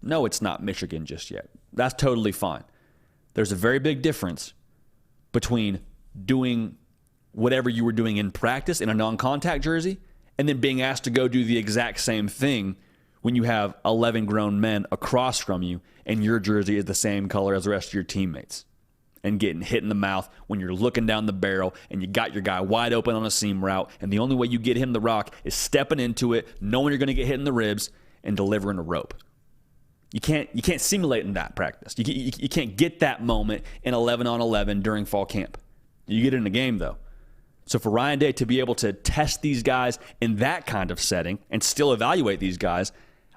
No, it's not Michigan just yet. That's totally fine. There's a very big difference between doing whatever you were doing in practice in a non-contact jersey and then being asked to go do the exact same thing when you have 11 grown men across from you and your jersey is the same color as the rest of your teammates. and getting hit in the mouth when you're looking down the barrel and you got your guy wide open on a seam route, and the only way you get him the rock is stepping into it, knowing you're going to get hit in the ribs, and delivering a rope. You can't simulate in that practice. You can't get that moment in 11 on 11 during fall camp. You get it in a game, though. So for Ryan Day to be able to test these guys in that kind of setting and still evaluate these guys,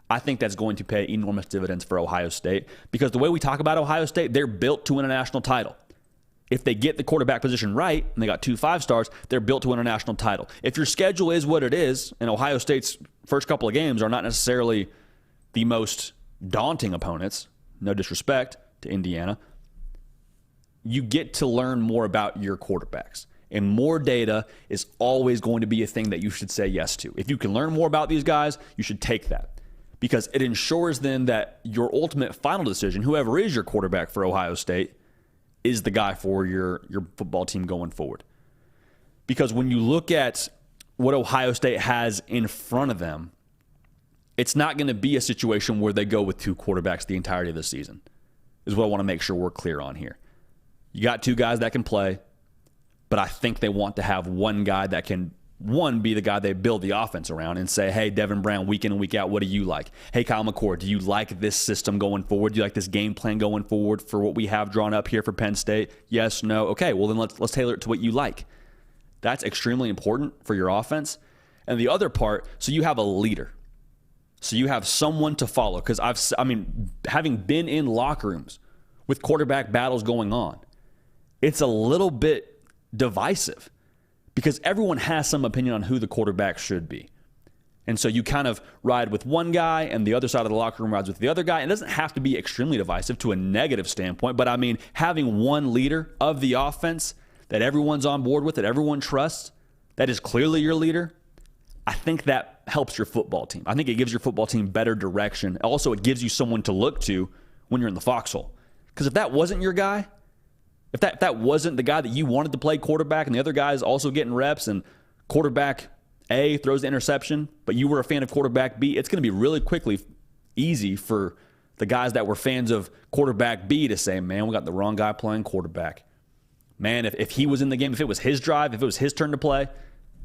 I think that's going to pay enormous dividends for Ohio State, because the way we talk about Ohio State, they're built to win a national title. If they get the quarterback position right, and they got 2 5-stars, they're built to win a national title. If your schedule is what it is, and Ohio State's first couple of games are not necessarily the most daunting opponents, no disrespect to Indiana, you get to learn more about your quarterbacks. And more data is always going to be a thing that you should say yes to. If you can learn more about these guys, you should take that, because it ensures then that your ultimate final decision, whoever is your quarterback for Ohio State, is the guy for your football team going forward. Because when you look at what Ohio State has in front of them, it's not going to be a situation where they go with 2 quarterbacks the entirety of the season, is what I want to make sure we're clear on here. You got 2 guys that can play, but I think they want to have one guy that can, one, be the guy they build the offense around and say, hey, Devin Brown, week in and week out, what do you like? Hey, Kyle McCord, do you like this system going forward? Do you like this game plan going forward for what we have drawn up here for Penn State? Yes, no? Okay, well then let's tailor it to what you like. That's extremely important for your offense. And the other part, so you have a leader. So you have someone to follow. Because having been in locker rooms with quarterback battles going on, it's a little bit divisive, because everyone has some opinion on who the quarterback should be. And so you kind of ride with one guy and the other side of the locker room rides with the other guy. It doesn't have to be extremely divisive to a negative standpoint, but I mean, having one leader of the offense that everyone's on board with, that everyone trusts, that is clearly your leader, I think that helps your football team. I think it gives your football team better direction. Also, it gives you someone to look to when you're in the foxhole. Because if that wasn't your guy, if that wasn't the guy that you wanted to play quarterback and the other guy is also getting reps and quarterback A throws the interception, but you were a fan of quarterback B, it's going to be really quickly easy for the guys that were fans of quarterback B to say, man, we got the wrong guy playing quarterback. Man, if he was in the game, if it was his drive, if it was his turn to play,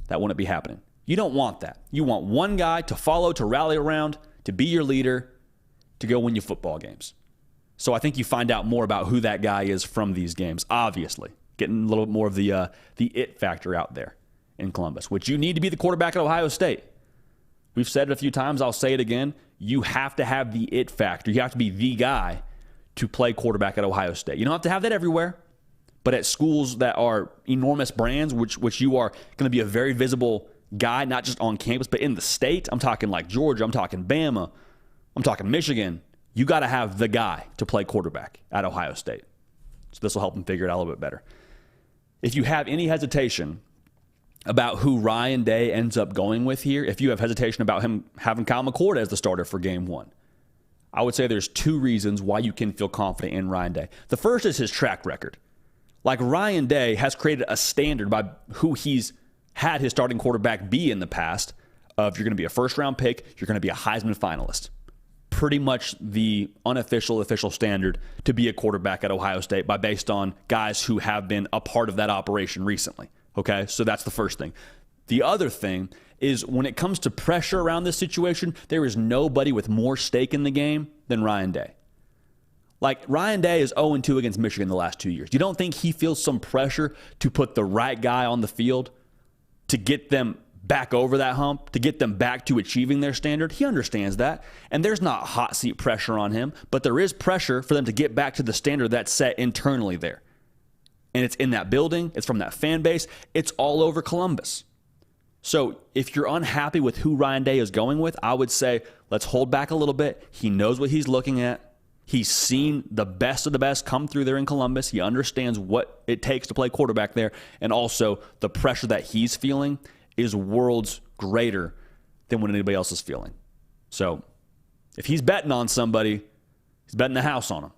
that wouldn't be happening. You don't want that. You want one guy to follow, to rally around, to be your leader, to go win you football games. So I think you find out more about who that guy is from these games, obviously. Getting a little bit more of the it factor out there in Columbus, which you need to be the quarterback at Ohio State. We've said it a few times. I'll say it again. You have to have the it factor. You have to be the guy to play quarterback at Ohio State. You don't have to have that everywhere, but at schools that are enormous brands, which you are going to be a very visible guy, not just on campus, but in the state. I'm talking like Georgia. I'm talking Bama. I'm talking Michigan. You got to have the guy to play quarterback at Ohio State. So this will help them figure it out a little bit better. If you have any hesitation about who Ryan Day ends up going with here, if you have hesitation about him having Kyle McCord as the starter for game 1, I would say there's 2 reasons why you can feel confident in Ryan Day. The first is his track record. Like, Ryan Day has created a standard by who he's had his starting quarterback be in the past of you're going to be a first-round pick, you're going to be a Heisman finalist. Pretty much the unofficial, official standard to be a quarterback at Ohio State based on guys who have been a part of that operation recently. Okay, so that's the first thing. The other thing is when it comes to pressure around this situation, there is nobody with more stake in the game than Ryan Day. Like, Ryan Day is 0-2 against Michigan the last 2 years. You don't think he feels some pressure to put the right guy on the field to get them back over that hump, to get them back to achieving their standard? He understands that. And there's not hot seat pressure on him, but there is pressure for them to get back to the standard that's set internally there. And it's in that building. It's from that fan base. It's all over Columbus. So if you're unhappy with who Ryan Day is going with, I would say let's hold back a little bit. He knows what he's looking at. He's seen the best of the best come through there in Columbus. He understands what it takes to play quarterback there. And also the pressure that he's feeling is worlds greater than what anybody else is feeling. So if he's betting on somebody, he's betting the house on him.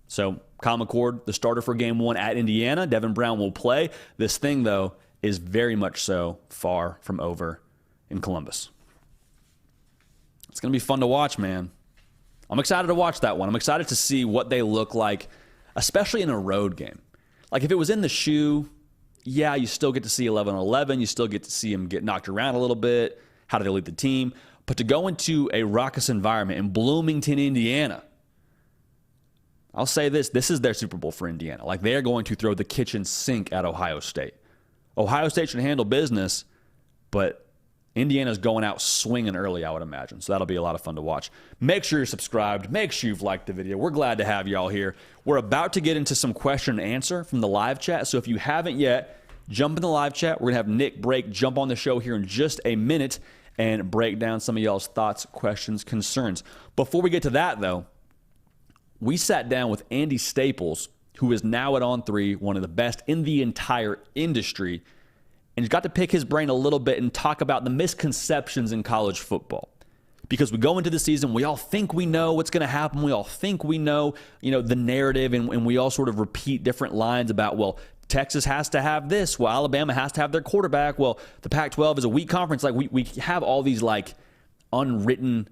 So Kyle McCord, the starter for game 1 at Indiana. Devin Brown will play. This thing, though, is very much so far from over in Columbus. It's going to be fun to watch, man. I'm excited to watch that one. I'm excited to see what they look like especially in a road game. Like if it was in the shoe, yeah, you still get to see 11-11. You still get to see them get knocked around a little bit. How do they lead the team? But to go into a raucous environment in Bloomington, Indiana, I'll say this is their Super Bowl for Indiana. Like they are going to throw the kitchen sink at Ohio State. Ohio State should handle business, but Indiana's going out swinging early, I would imagine. So that'll be a lot of fun to watch. Make sure you're subscribed. Make sure you've liked the video. We're glad to have y'all here. We're about to get into some question and answer from the live chat. So if you haven't yet, jump in the live chat. We're going to have Nick Brake jump on the show here in just a minute and break down some of y'all's thoughts, questions, concerns. Before we get to that, though, we sat down with Andy Staples, who is now at On3, one of the best in the entire industry, and got to pick his brain a little bit and talk about the misconceptions in college football. Because we go into the season, we all think we know what's going to happen. We all think we know, the narrative, and we all sort of repeat different lines about, well, Texas has to have this. Well, Alabama has to have their quarterback. Well, the Pac-12 is a weak conference. Like we have all these like unwritten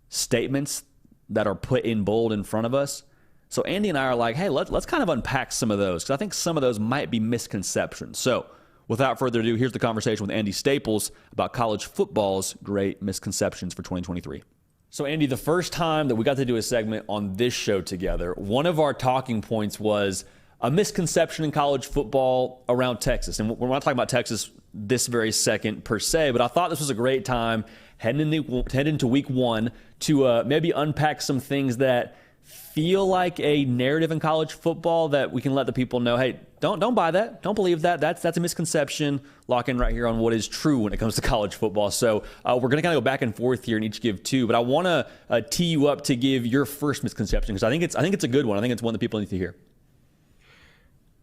statements that are put in bold in front of us. So Andy and I are like, hey, let's kind of unpack some of those because I think some of those might be misconceptions. So without further ado, here's the conversation with Andy Staples about college football's great misconceptions for 2023. So Andy, the first time that we got to do a segment on this show together, one of our talking points was a misconception in college football around Texas. And we're not talking about Texas this very second per se, but I thought this was a great time heading into week one to maybe unpack some things that feel like a narrative in college football that we can let the people know, hey, don't buy that. Don't believe that. That's a misconception. Lock in right here on what is true when it comes to college football. So we're going to kind of go back and forth here and each give two, but I want to tee you up to give your first misconception because I think it's a good one. I think it's one that people need to hear.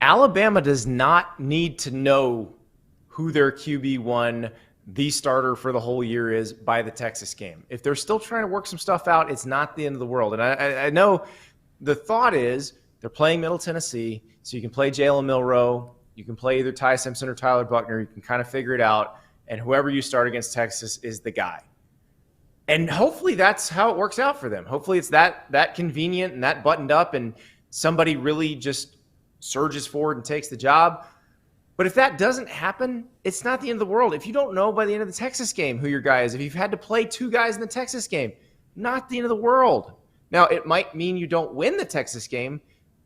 Alabama does not need to know who their QB1, the starter for the whole year, is by the Texas game. If they're still trying to work some stuff out, it's not the end of the world. And I know the thought is they're playing Middle Tennessee, so you can play Jalen Milroe, you can play either Ty Simpson or Tyler Buckner, you can kind of figure it out, and whoever you start against Texas is the guy. And hopefully that's how it works out for them. Hopefully it's that convenient and that buttoned up and somebody really just surges forward and takes the job. But if that doesn't happen, it's not the end of the world. If you don't know by the end of the Texas game who your guy is, if you've had to play two guys in the Texas game, not the end of the world. Now, it might mean you don't win the Texas game,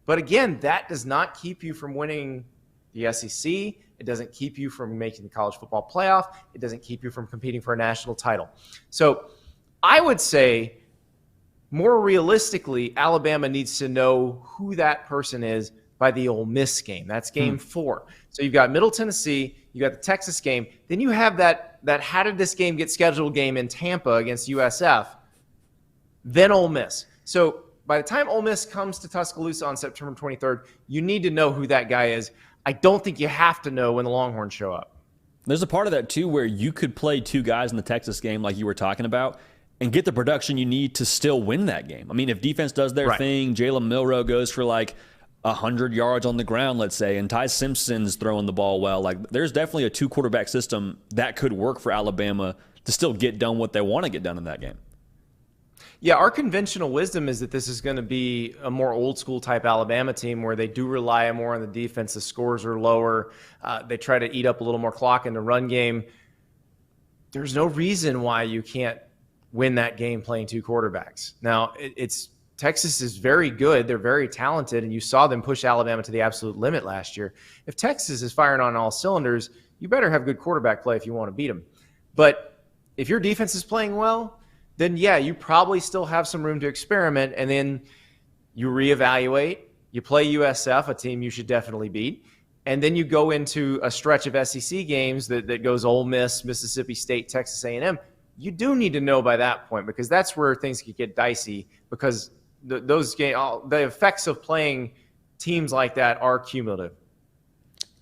but again, that does not keep you from winning the SEC. It doesn't keep you from making the college football playoff. It doesn't keep you from competing for a national title. So I would say, more realistically, Alabama needs to know who that person is by the Ole Miss game. That's game 4. So you've got Middle Tennessee, you got the Texas game, then you have that how did this game get scheduled game in Tampa against USF, then Ole Miss. So by the time Ole Miss comes to Tuscaloosa on September 23rd, you need to know who that guy is. I don't think you have to know when the Longhorns show up. There's a part of that, too, where you could play two guys in the Texas game like you were talking about and get the production you need to still win that game. I mean, if defense does their thing, Jalen Milroe goes for like 100 yards on the ground, let's say, and Ty Simpson's throwing the ball well. Like, there's definitely a two-quarterback system that could work for Alabama to still get done what they want to get done in that game. Yeah, our conventional wisdom is that this is going to be a more old-school type Alabama team where they do rely more on the defense. The scores are lower. They try to eat up a little more clock in the run game. There's no reason why you can't win that game playing two quarterbacks. Now, Texas is very good. They're very talented, and you saw them push Alabama to the absolute limit last year. If Texas is firing on all cylinders, you better have good quarterback play if you want to beat them. But if your defense is playing well, then, yeah, you probably still have some room to experiment, and then you reevaluate. You play USF, a team you should definitely beat, and then you go into a stretch of SEC games that goes Ole Miss, Mississippi State, Texas A&M. You do need to know by that point because that's where things could get dicey because those games, the effects of playing teams like that are cumulative.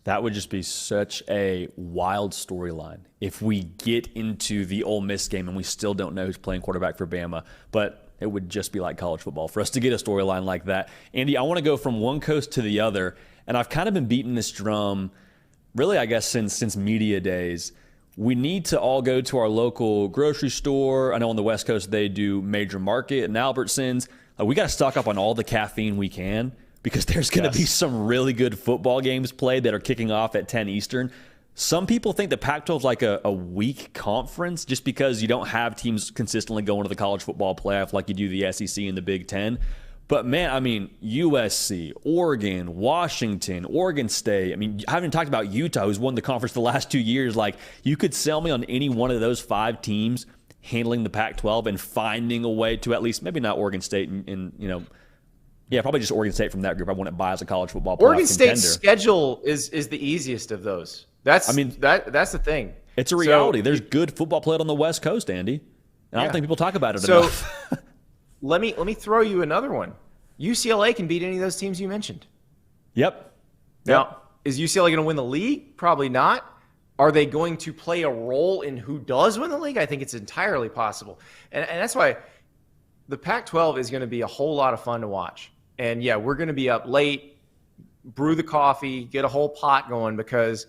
That would just be such a wild storyline if we get into the Ole Miss game and we still don't know who's playing quarterback for Bama. But it would just be like college football for us to get a storyline like that. Andy, I want to go from one coast to the other, and I've kind of been beating this drum, really, I guess, since media days. We need to all go to our local grocery store. I know on the West Coast they do Major Market and Albertsons. We got to stock up on all the caffeine we can because there's going to be some really good football games played that are kicking off at 10 Eastern. Some people think the Pac-12 is like a weak conference just because you don't have teams consistently going to the college football playoff like you do the SEC and the Big Ten. But, man, I mean, USC, Oregon, Washington, Oregon State. I mean, I haven't talked about Utah, who's won the conference the last 2 years. Like, you could sell me on any one of those 5 teams handling the Pac-12 and finding a way to at least, maybe not Oregon State and probably just Oregon State from that group I wouldn't buy as a college football playoff Oregon contender. State's schedule is the easiest of those. That's the thing. It's a reality. There's good football played on the West Coast, Andy. And I don't think people talk about it enough. Let me throw you another one. UCLA can beat any of those teams you mentioned. Yep. Now, is UCLA going to win the league? Probably not. Are they going to play a role in who does win the league? I think it's entirely possible. And that's why the Pac-12 is going to be a whole lot of fun to watch. And, yeah, we're going to be up late, brew the coffee, get a whole pot going because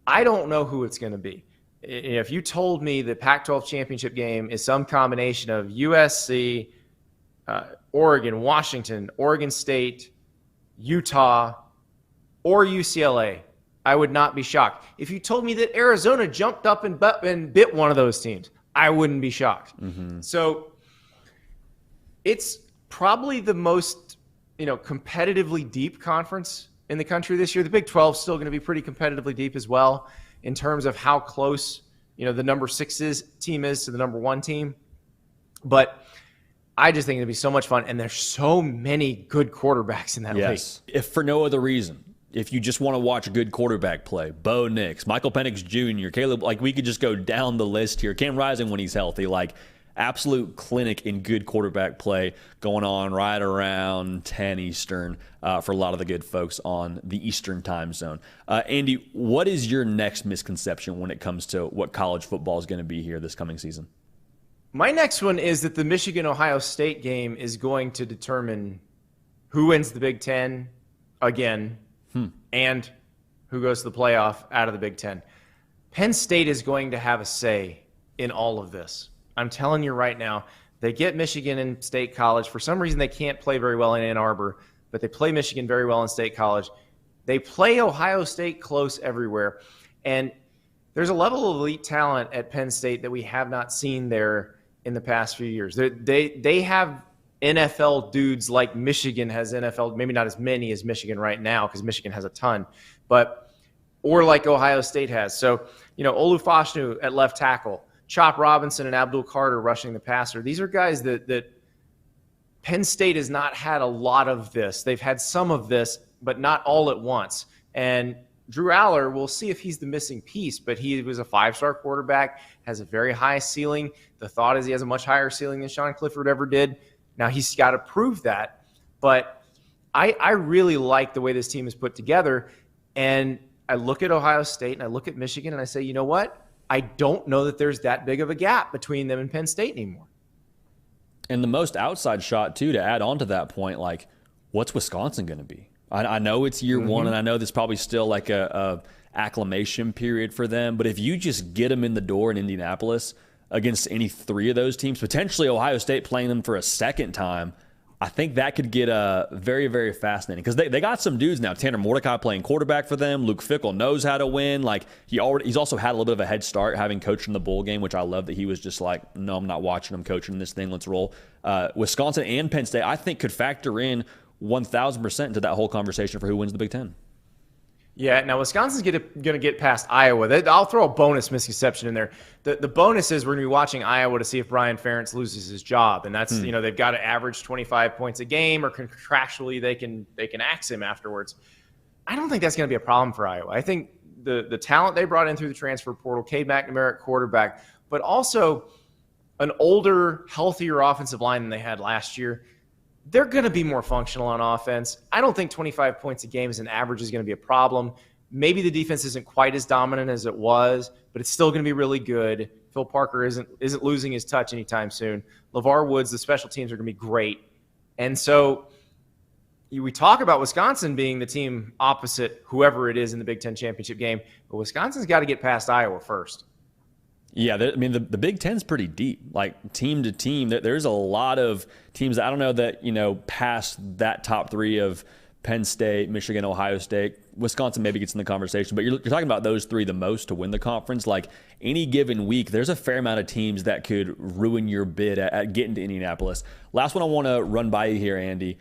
I don't know who it's going to be. If you told me the Pac-12 championship game is some combination of USC, Oregon, Washington, Oregon State, Utah, or UCLA, I would not be shocked. If you told me that Arizona jumped up and bit one of those teams, I wouldn't be shocked. Mm-hmm. So it's probably the most, competitively deep conference in the country this year. The Big 12 is still going to be pretty competitively deep as well in terms of how close, the number 6 team is to the number 1 team. But I just think it'll be so much fun, and there's so many good quarterbacks in that league. If for no other reason, if you just want to watch a good quarterback play, Bo Nix, Michael Penix Jr., Caleb, we could just go down the list here. Cam Rising when he's healthy, absolute clinic in good quarterback play going on right around 10 Eastern for a lot of the good folks on the Eastern time zone. Andy, what is your next misconception when it comes to what college football is going to be here this coming season? My next one is that the Michigan-Ohio State game is going to determine who wins the Big Ten again and who goes to the playoff out of the Big Ten. Penn State is going to have a say in all of this. I'm telling you right now, they get Michigan in State College. For some reason, they can't play very well in Ann Arbor, but they play Michigan very well in State College. They play Ohio State close everywhere. And there's a level of elite talent at Penn State that we have not seen there in the past few years. They have NFL dudes like Michigan has NFL, maybe not as many as Michigan right now because Michigan has a ton, or like Ohio State has. So, Olu Fashanu at left tackle, Chop Robinson and Abdul Carter rushing the passer. These are guys that Penn State has not had a lot of this. They've had some of this, but not all at once. And Drew Aller, we'll see if he's the missing piece, but he was a 5-star quarterback, has a very high ceiling. The thought is he has a much higher ceiling than Sean Clifford ever did. Now he's got to prove that, but I really like the way this team is put together. And I look at Ohio State and I look at Michigan and I say, you know what? I don't know that there's that big of a gap between them and Penn State anymore. And the most outside shot, too, to add on to that point, what's Wisconsin going to be? I know it's year one, and I know there's probably still a acclimation period for them. But if you just get them in the door in Indianapolis against any 3 of those teams, potentially Ohio State playing them for a second time, I think that could get very, very fascinating because they got some dudes now. Tanner Mordecai playing quarterback for them. Luke Fickell knows how to win. He's also had a little bit of a head start having coached in the bowl game, which I love that he was just no, I'm not watching. I'm coaching this thing. Let's roll. Wisconsin and Penn State, I think, could factor in 1,000% into that whole conversation for who wins the Big Ten. Yeah, now Wisconsin's going to get past Iowa. I'll throw a bonus misconception in there. The bonus is we're going to be watching Iowa to see if Brian Ferentz loses his job, and that's they've got to average 25 points a game, or contractually they can axe him afterwards. I don't think that's going to be a problem for Iowa. I think the talent they brought in through the transfer portal, Cade McNamara at quarterback, but also an older, healthier offensive line than they had last year. They're going to be more functional on offense. I don't think 25 points a game as an average is going to be a problem. Maybe the defense isn't quite as dominant as it was, but it's still going to be really good. Phil Parker isn't losing his touch anytime soon. LeVar Woods, the special teams are going to be great. And so we talk about Wisconsin being the team opposite whoever it is in the Big Ten championship game, but Wisconsin's got to get past Iowa first. Yeah, the Big Ten's pretty deep, team to team. There's a lot of teams. I don't know that past that top 3 of Penn State, Michigan, Ohio State. Wisconsin maybe gets in the conversation, but you're talking about those three the most to win the conference. Like any given week, there's a fair amount of teams that could ruin your bid at getting to Indianapolis. Last one I want to run by you here, Andy.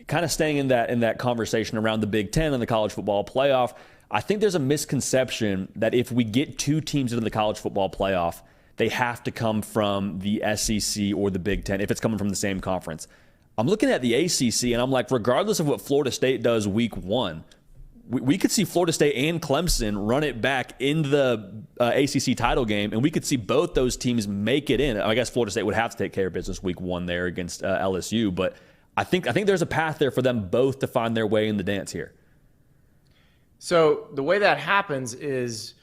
Kind of staying in that conversation around the Big Ten and the college football playoff. I think there's a misconception that if we get two teams into the college football playoff, they have to come from the SEC or the Big Ten if it's coming from the same conference. I'm looking at the ACC, and I'm like, regardless of what Florida State does week one, we could see Florida State and Clemson run it back in the ACC title game, and we could see both those teams make it in. I guess Florida State would have to take care of business week one there against LSU, but I think there's a path there for them both to find their way in the dance here. So the way that happens is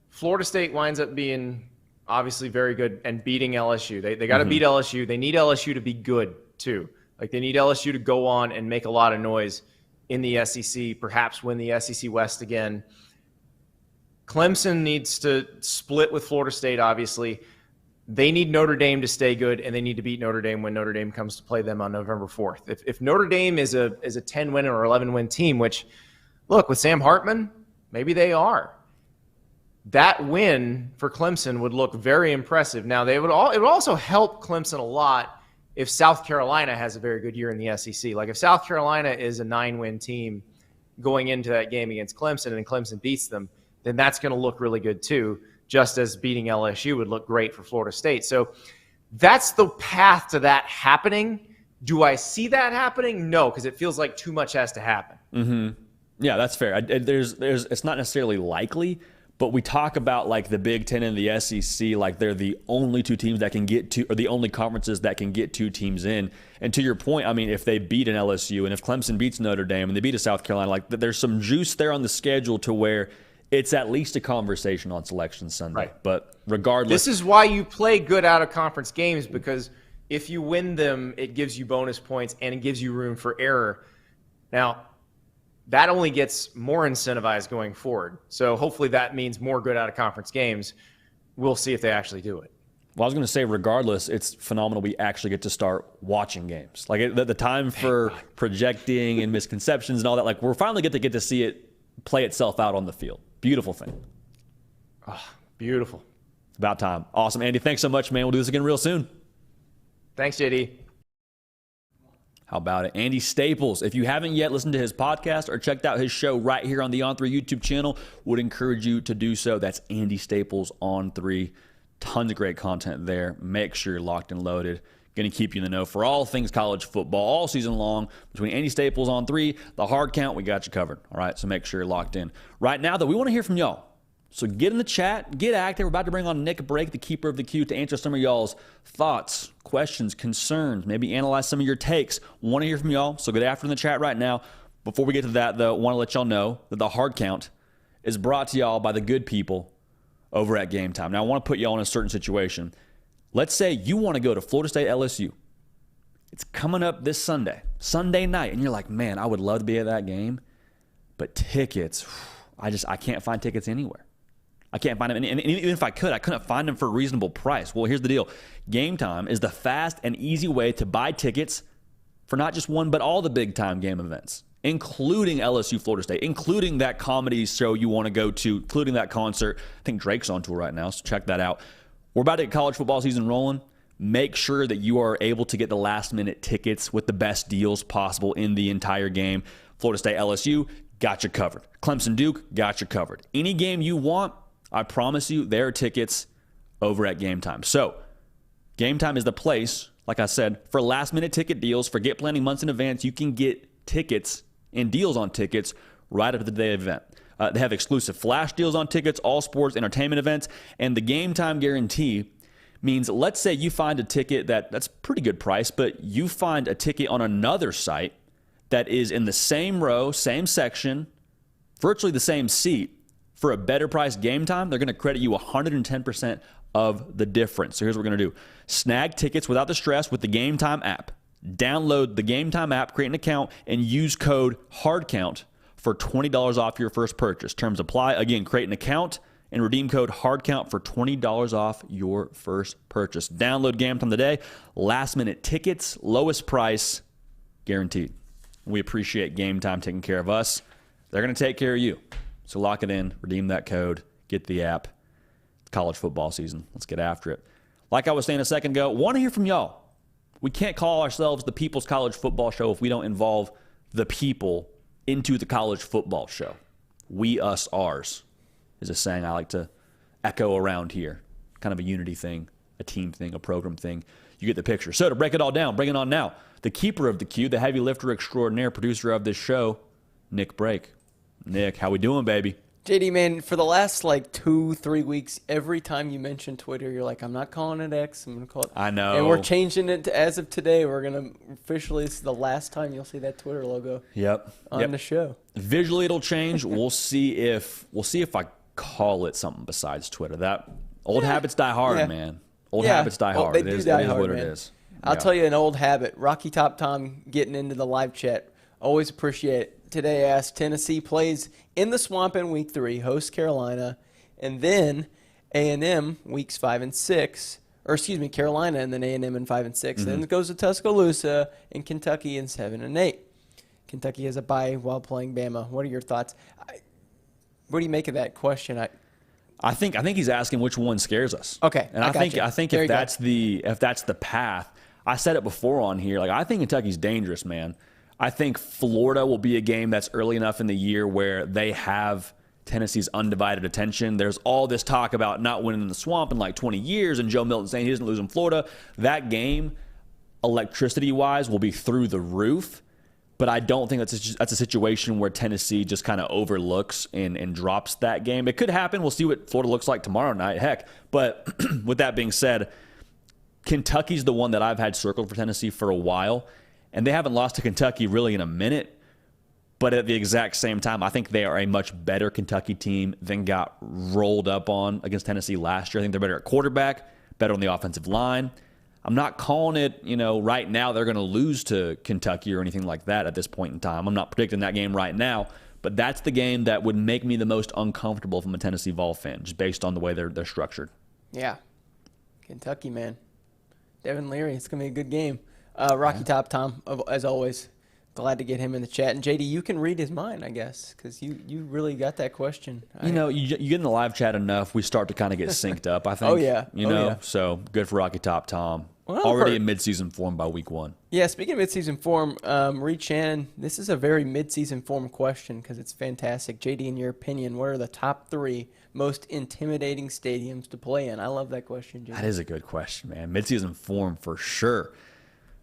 Florida State winds up being obviously very good and beating LSU. They got to beat LSU. They need LSU to be good too. Like they need LSU to go on and make a lot of noise in the SEC, perhaps win the SEC West again. Clemson needs to split with Florida State, obviously. They need Notre Dame to stay good, and they need to beat Notre Dame when Notre Dame comes to play them on November 4th. If Notre Dame is a 10-win or 11-win team, which, look, with Sam Hartman, maybe they are. That win for Clemson would look very impressive. Now, it would also help Clemson a lot if South Carolina has a very good year in the SEC. Like if South Carolina is a 9-win team going into that game against Clemson and Clemson beats them, then that's going to look really good too, just as beating LSU would look great for Florida State. So that's the path to that happening. Do I see that happening? No, because it feels like too much has to happen. Mm-hmm. Yeah, that's fair. It's not necessarily likely, but we talk about like the Big Ten and the SEC, like they're the only two teams that can get to, or the only conferences that can get two teams in. And to your point, I mean, if they beat an LSU and if Clemson beats Notre Dame and they beat a South Carolina, like there's some juice there on the schedule to where it's at least a conversation on Selection Sunday. Right. But regardless. This is why you play good out-of-conference games, because if you win them, it gives you bonus points and it gives you room for error. Now, that only gets more incentivized going forward. So hopefully that means more good out-of-conference games. We'll see if they actually do it. Well, I was going to say, regardless, it's phenomenal we actually get to start watching games. Like the time for projecting and misconceptions and all that, like we're finally get to see it play itself out on the field. Beautiful thing. Oh, beautiful. It's about time. Awesome, Andy. Thanks so much, man. We'll do this again real soon. Thanks, JD. How about it? Andy Staples. If you haven't yet listened to his podcast or checked out his show right here on the On3 YouTube channel, would encourage you to do so. That's Andy Staples On 3. Tons of great content there. Make sure you're locked and loaded. Going to keep you in the know for all things college football all season long. Between Andy Staples On 3, the hard count, we got you covered. All right, so make sure you're locked in. Right now, though, we want to hear from y'all. So get in the chat, get active. We're about to bring on Nick Brake, the keeper of the queue, to answer some of y'all's thoughts, questions, concerns, maybe analyze some of your takes. Want to hear from y'all, so get after in the chat right now. Before we get to that, though, I want to let y'all know that the hard count is brought to y'all by the good people over at Game Time. Now, I want to put y'all in a certain situation. Let's say you want to go to Florida State LSU. It's coming up this Sunday night, and you're like, man, I would love to be at that game, but tickets, I can't find tickets anywhere. I can't find them. And even if I couldn't find them for a reasonable price. Well, here's the deal. Game Time is the fast and easy way to buy tickets for not just one, but all the big-time game events, including LSU Florida State, including that comedy show you want to go to, including that concert. I think Drake's on tour right now, so check that out. We're about to get college football season rolling. Make sure that you are able to get the last-minute tickets with the best deals possible in the entire game. Florida State LSU, got you covered. Clemson Duke, got you covered. Any game you want, I promise you, there are tickets over at Game Time. So, Game Time is the place, like I said, for last-minute ticket deals. For get planning months in advance, you can get tickets and deals on tickets right up to the day of the event. They have exclusive flash deals on tickets, all sports, entertainment events, and the Game Time guarantee means, let's say you find a ticket that's pretty good price, but you find a ticket on another site that is in the same row, same section, virtually the same seat, for a better price Game Time, they're going to credit you 110% of the difference. So here's what we're going to do. Snag tickets without the stress with the Game Time app. Download the Game Time app, create an account, and use code HARDCOUNT for $20 off your first purchase. Terms apply. Again, create an account and redeem code HARDCOUNT for $20 off your first purchase. Download Game Time today. Last minute tickets, lowest price, guaranteed. We appreciate Game Time taking care of us. They're going to take care of you. So lock it in, redeem that code, get the app. College football season. Let's get after it. Like I was saying a second ago, want to hear from y'all. We can't call ourselves the People's College Football Show if we don't involve the people into the college football show. We, us, ours is a saying I like to echo around here. Kind of a unity thing, a team thing, a program thing. You get the picture. So to break it all down, bring it on now. The keeper of the queue, the heavy lifter extraordinaire, producer of this show, Nick Brake. Nick, how we doing, baby? JD, man, for the last 2-3 weeks, every time you mention Twitter, you're like, I'm not calling it X. I'm going to call it. I know. And we're changing it to, as of today. We're going to officially, this is the last time you'll see that Twitter logo on the show. Visually, it'll change. We'll see if I call it something besides Twitter. That old habits die hard, man. Old habits die hard. It is what it is. I'll tell you an old habit. Rocky Top Tom getting into the live chat. Always appreciate it. Today asked Tennessee plays in the Swamp in Week 3, hosts Carolina, and then A&M weeks 5 and 6. Or excuse me, Carolina and then A&M in 5 and 6. Mm-hmm. Then it goes to Tuscaloosa and Kentucky in 7 and 8. Kentucky has a bye while playing Bama. What are your thoughts? What do you make of that question? I think he's asking which one scares us. Okay, and I think if that's the path, I said it before on here. I think Kentucky's dangerous, man. I think Florida will be a game that's early enough in the year where they have Tennessee's undivided attention. There's all this talk about not winning in the Swamp in 20 years, and Joe Milton saying he doesn't lose in Florida. That game, electricity-wise, will be through the roof. But I don't think that's a situation where Tennessee just kind of overlooks and drops that game. It could happen. We'll see what Florida looks like tomorrow night. Heck. But with that being said, Kentucky's the one that I've had circled for Tennessee for a while. And they haven't lost to Kentucky really in a minute. But at the exact same time, I think they are a much better Kentucky team than got rolled up on against Tennessee last year. I think they're better at quarterback, better on the offensive line. I'm not calling it, right now they're going to lose to Kentucky or anything like that at this point in time. I'm not predicting that game right now, but that's the game that would make me the most uncomfortable from a Tennessee Vol fan, just based on the way they're structured. Yeah. Kentucky, man. Devin Leary, it's going to be a good game. Rocky Top Tom, as always, glad to get him in the chat. And, JD, you can read his mind, I guess, because you really got that question. You get in the live chat enough, we start to kind of get synced up, I think. Oh, yeah. So good for Rocky Top Tom. Well, already in midseason form by week 1. Yeah, speaking of midseason form, Reed Shannon, this is a very midseason form question because it's fantastic. JD, in your opinion, what are the top 3 most intimidating stadiums to play in? I love that question, JD. That is a good question, man. Midseason form for sure.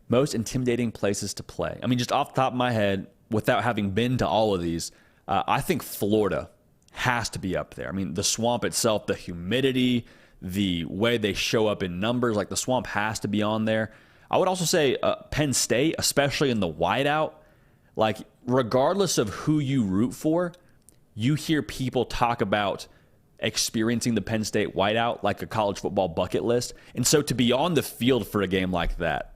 Most intimidating places to play. I mean, just off the top of my head, without having been to all of these, I think Florida has to be up there. I mean, the Swamp itself, the humidity, the way they show up in numbers, the Swamp has to be on there. I would also say Penn State, especially in the whiteout, regardless of who you root for, you hear people talk about experiencing the Penn State whiteout like a college football bucket list. And so to be on the field for a game like that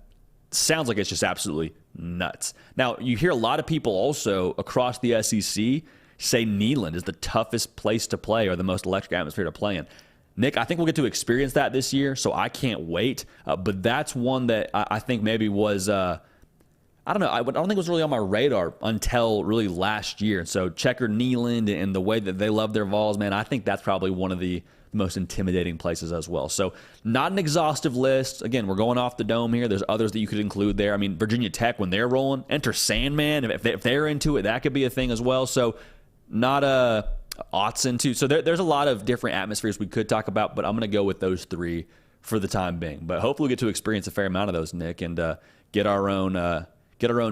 sounds like it's just absolutely nuts. Now, you hear a lot of people also across the SEC say Neyland is the toughest place to play or the most electric atmosphere to play in. Nick, I think we'll get to experience that this year, so I can't wait. But that's one that I think maybe was, I don't think it was really on my radar until really last year. And so Checker Neyland and the way that they love their Vols, man, I think that's probably one of the most intimidating places as well. So not an exhaustive list. Again, we're going off the dome here. There's others that you could include there. I mean, Virginia Tech, when they're rolling, enter Sandman. If they're into it, that could be a thing as well. So not a Autzen too. So there's a lot of different atmospheres we could talk about, but I'm going to go with those 3 for the time being. But hopefully we get to experience a fair amount of those, Nick, and get our own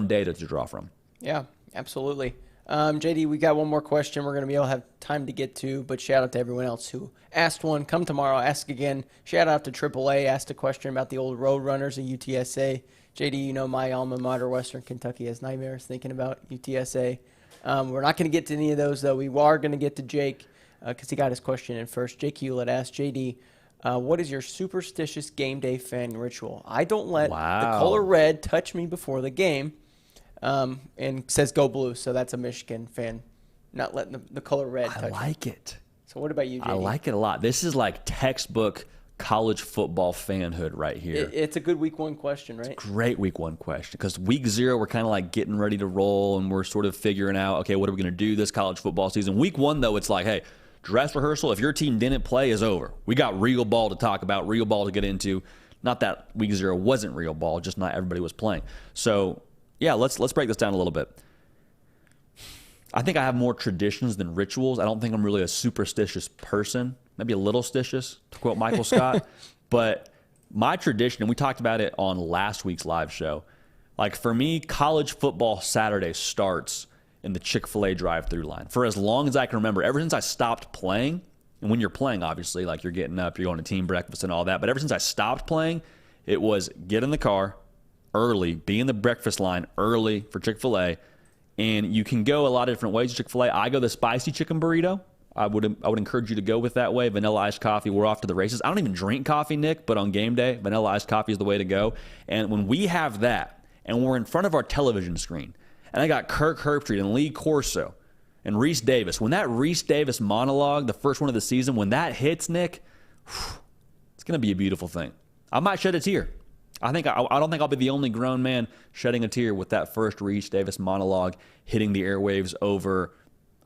data to draw from. Yeah, absolutely. JD, we got one more question we're going to be able to have time to get to, but shout out to everyone else who asked one. Come tomorrow, ask again. Shout out to AAA, asked a question about the old Road Runners of UTSA. JD, my alma mater, Western Kentucky, has nightmares thinking about UTSA. We're not going to get to any of those, though. We are going to get to Jake because he got his question in first. Jake Hewlett asked, JD, what is your superstitious game day fan ritual? I don't let the color red touch me before the game. And says go blue, so that's a Michigan fan, not letting the color red touch. I like it. So what about you, JD? I like it a lot. This is like textbook college football fanhood right here. It's a good week 1 question, right? Great week 1 question, because week 0 we're kind of like getting ready to roll and we're sort of figuring out, okay, what are we going to do this college football season? Week 1 though, it's like, hey, dress rehearsal, if your team didn't play, is over. We got real ball to talk about, real ball to get into. Not that week 0 wasn't real ball, just not everybody was playing. So yeah, let's break this down a little bit. I think I have more traditions than rituals. I don't think I'm really a superstitious person. Maybe a little stitious, to quote Michael Scott. But my tradition, and we talked about it on last week's live show, like for me, college football Saturday starts in the Chick-fil-A drive-through line. For as long as I can remember, ever since I stopped playing, and when you're playing, obviously, like you're getting up, you're going to team breakfast and all that, but ever since I stopped playing, it was get in the car early, be in the breakfast line early for Chick-fil-A, and you can go a lot of different ways to Chick-fil-A. I go the spicy chicken burrito. I would encourage you to go with that way. Vanilla iced coffee, we're off to the races. I don't even drink coffee, Nick, but on game day, vanilla iced coffee is the way to go. And when we have that, and we're in front of our television screen, and I got Kirk Herbstreit and Lee Corso and Reese Davis, when that Reese Davis monologue, the first one of the season, when that hits, Nick, it's going to be a beautiful thing. I might shed a tear. I don't think I'll be the only grown man shedding a tear with that first Reese Davis monologue hitting the airwaves over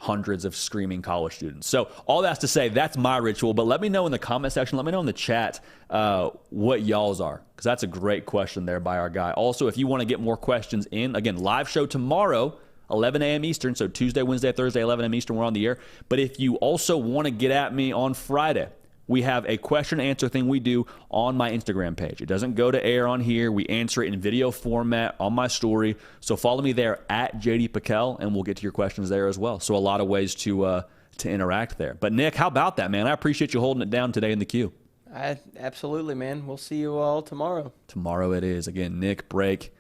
hundreds of screaming college students. So all that's to say, that's my ritual. But let me know in the comment section, let me know in the chat what y'all's are, because that's a great question there by our guy. Also, if you want to get more questions in, again, live show tomorrow, 11 a.m. Eastern, so Tuesday, Wednesday, Thursday, 11 a.m. Eastern, we're on the air. But if you also want to get at me on Friday, we have a question and answer thing we do on my Instagram page. It doesn't go to air on here. We answer it in video format on my story. So follow me there at JD Pickell, and we'll get to your questions there as well. So a lot of ways to interact there. But Nick, how about that, man? I appreciate you holding it down today in the queue. Absolutely, man. We'll see you all tomorrow. Tomorrow it is. Again, Nick Brake,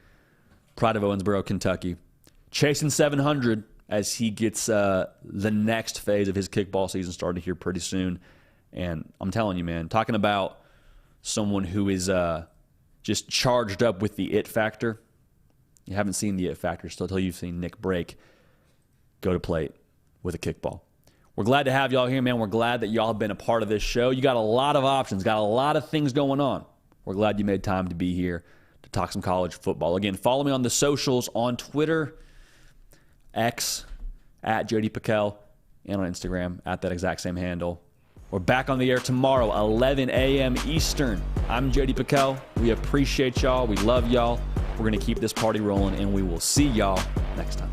Pride of Owensboro, Kentucky, chasing 700 as he gets the next phase of his kickball season started here pretty soon. And I'm telling you, man, talking about someone who is just charged up with the it factor. You haven't seen the it factor still until you've seen Nick Brake go to plate with a kickball. We're glad to have y'all here, man. We're glad that y'all have been a part of this show. You got a lot of options, got a lot of things going on. We're glad you made time to be here to talk some college football. Again, follow me on the socials on Twitter, X, at JD Pickell, and on Instagram at that exact same handle. We're back on the air tomorrow, 11 a.m. Eastern. I'm JD Pickell. We appreciate y'all. We love y'all. We're going to keep this party rolling, and we will see y'all next time.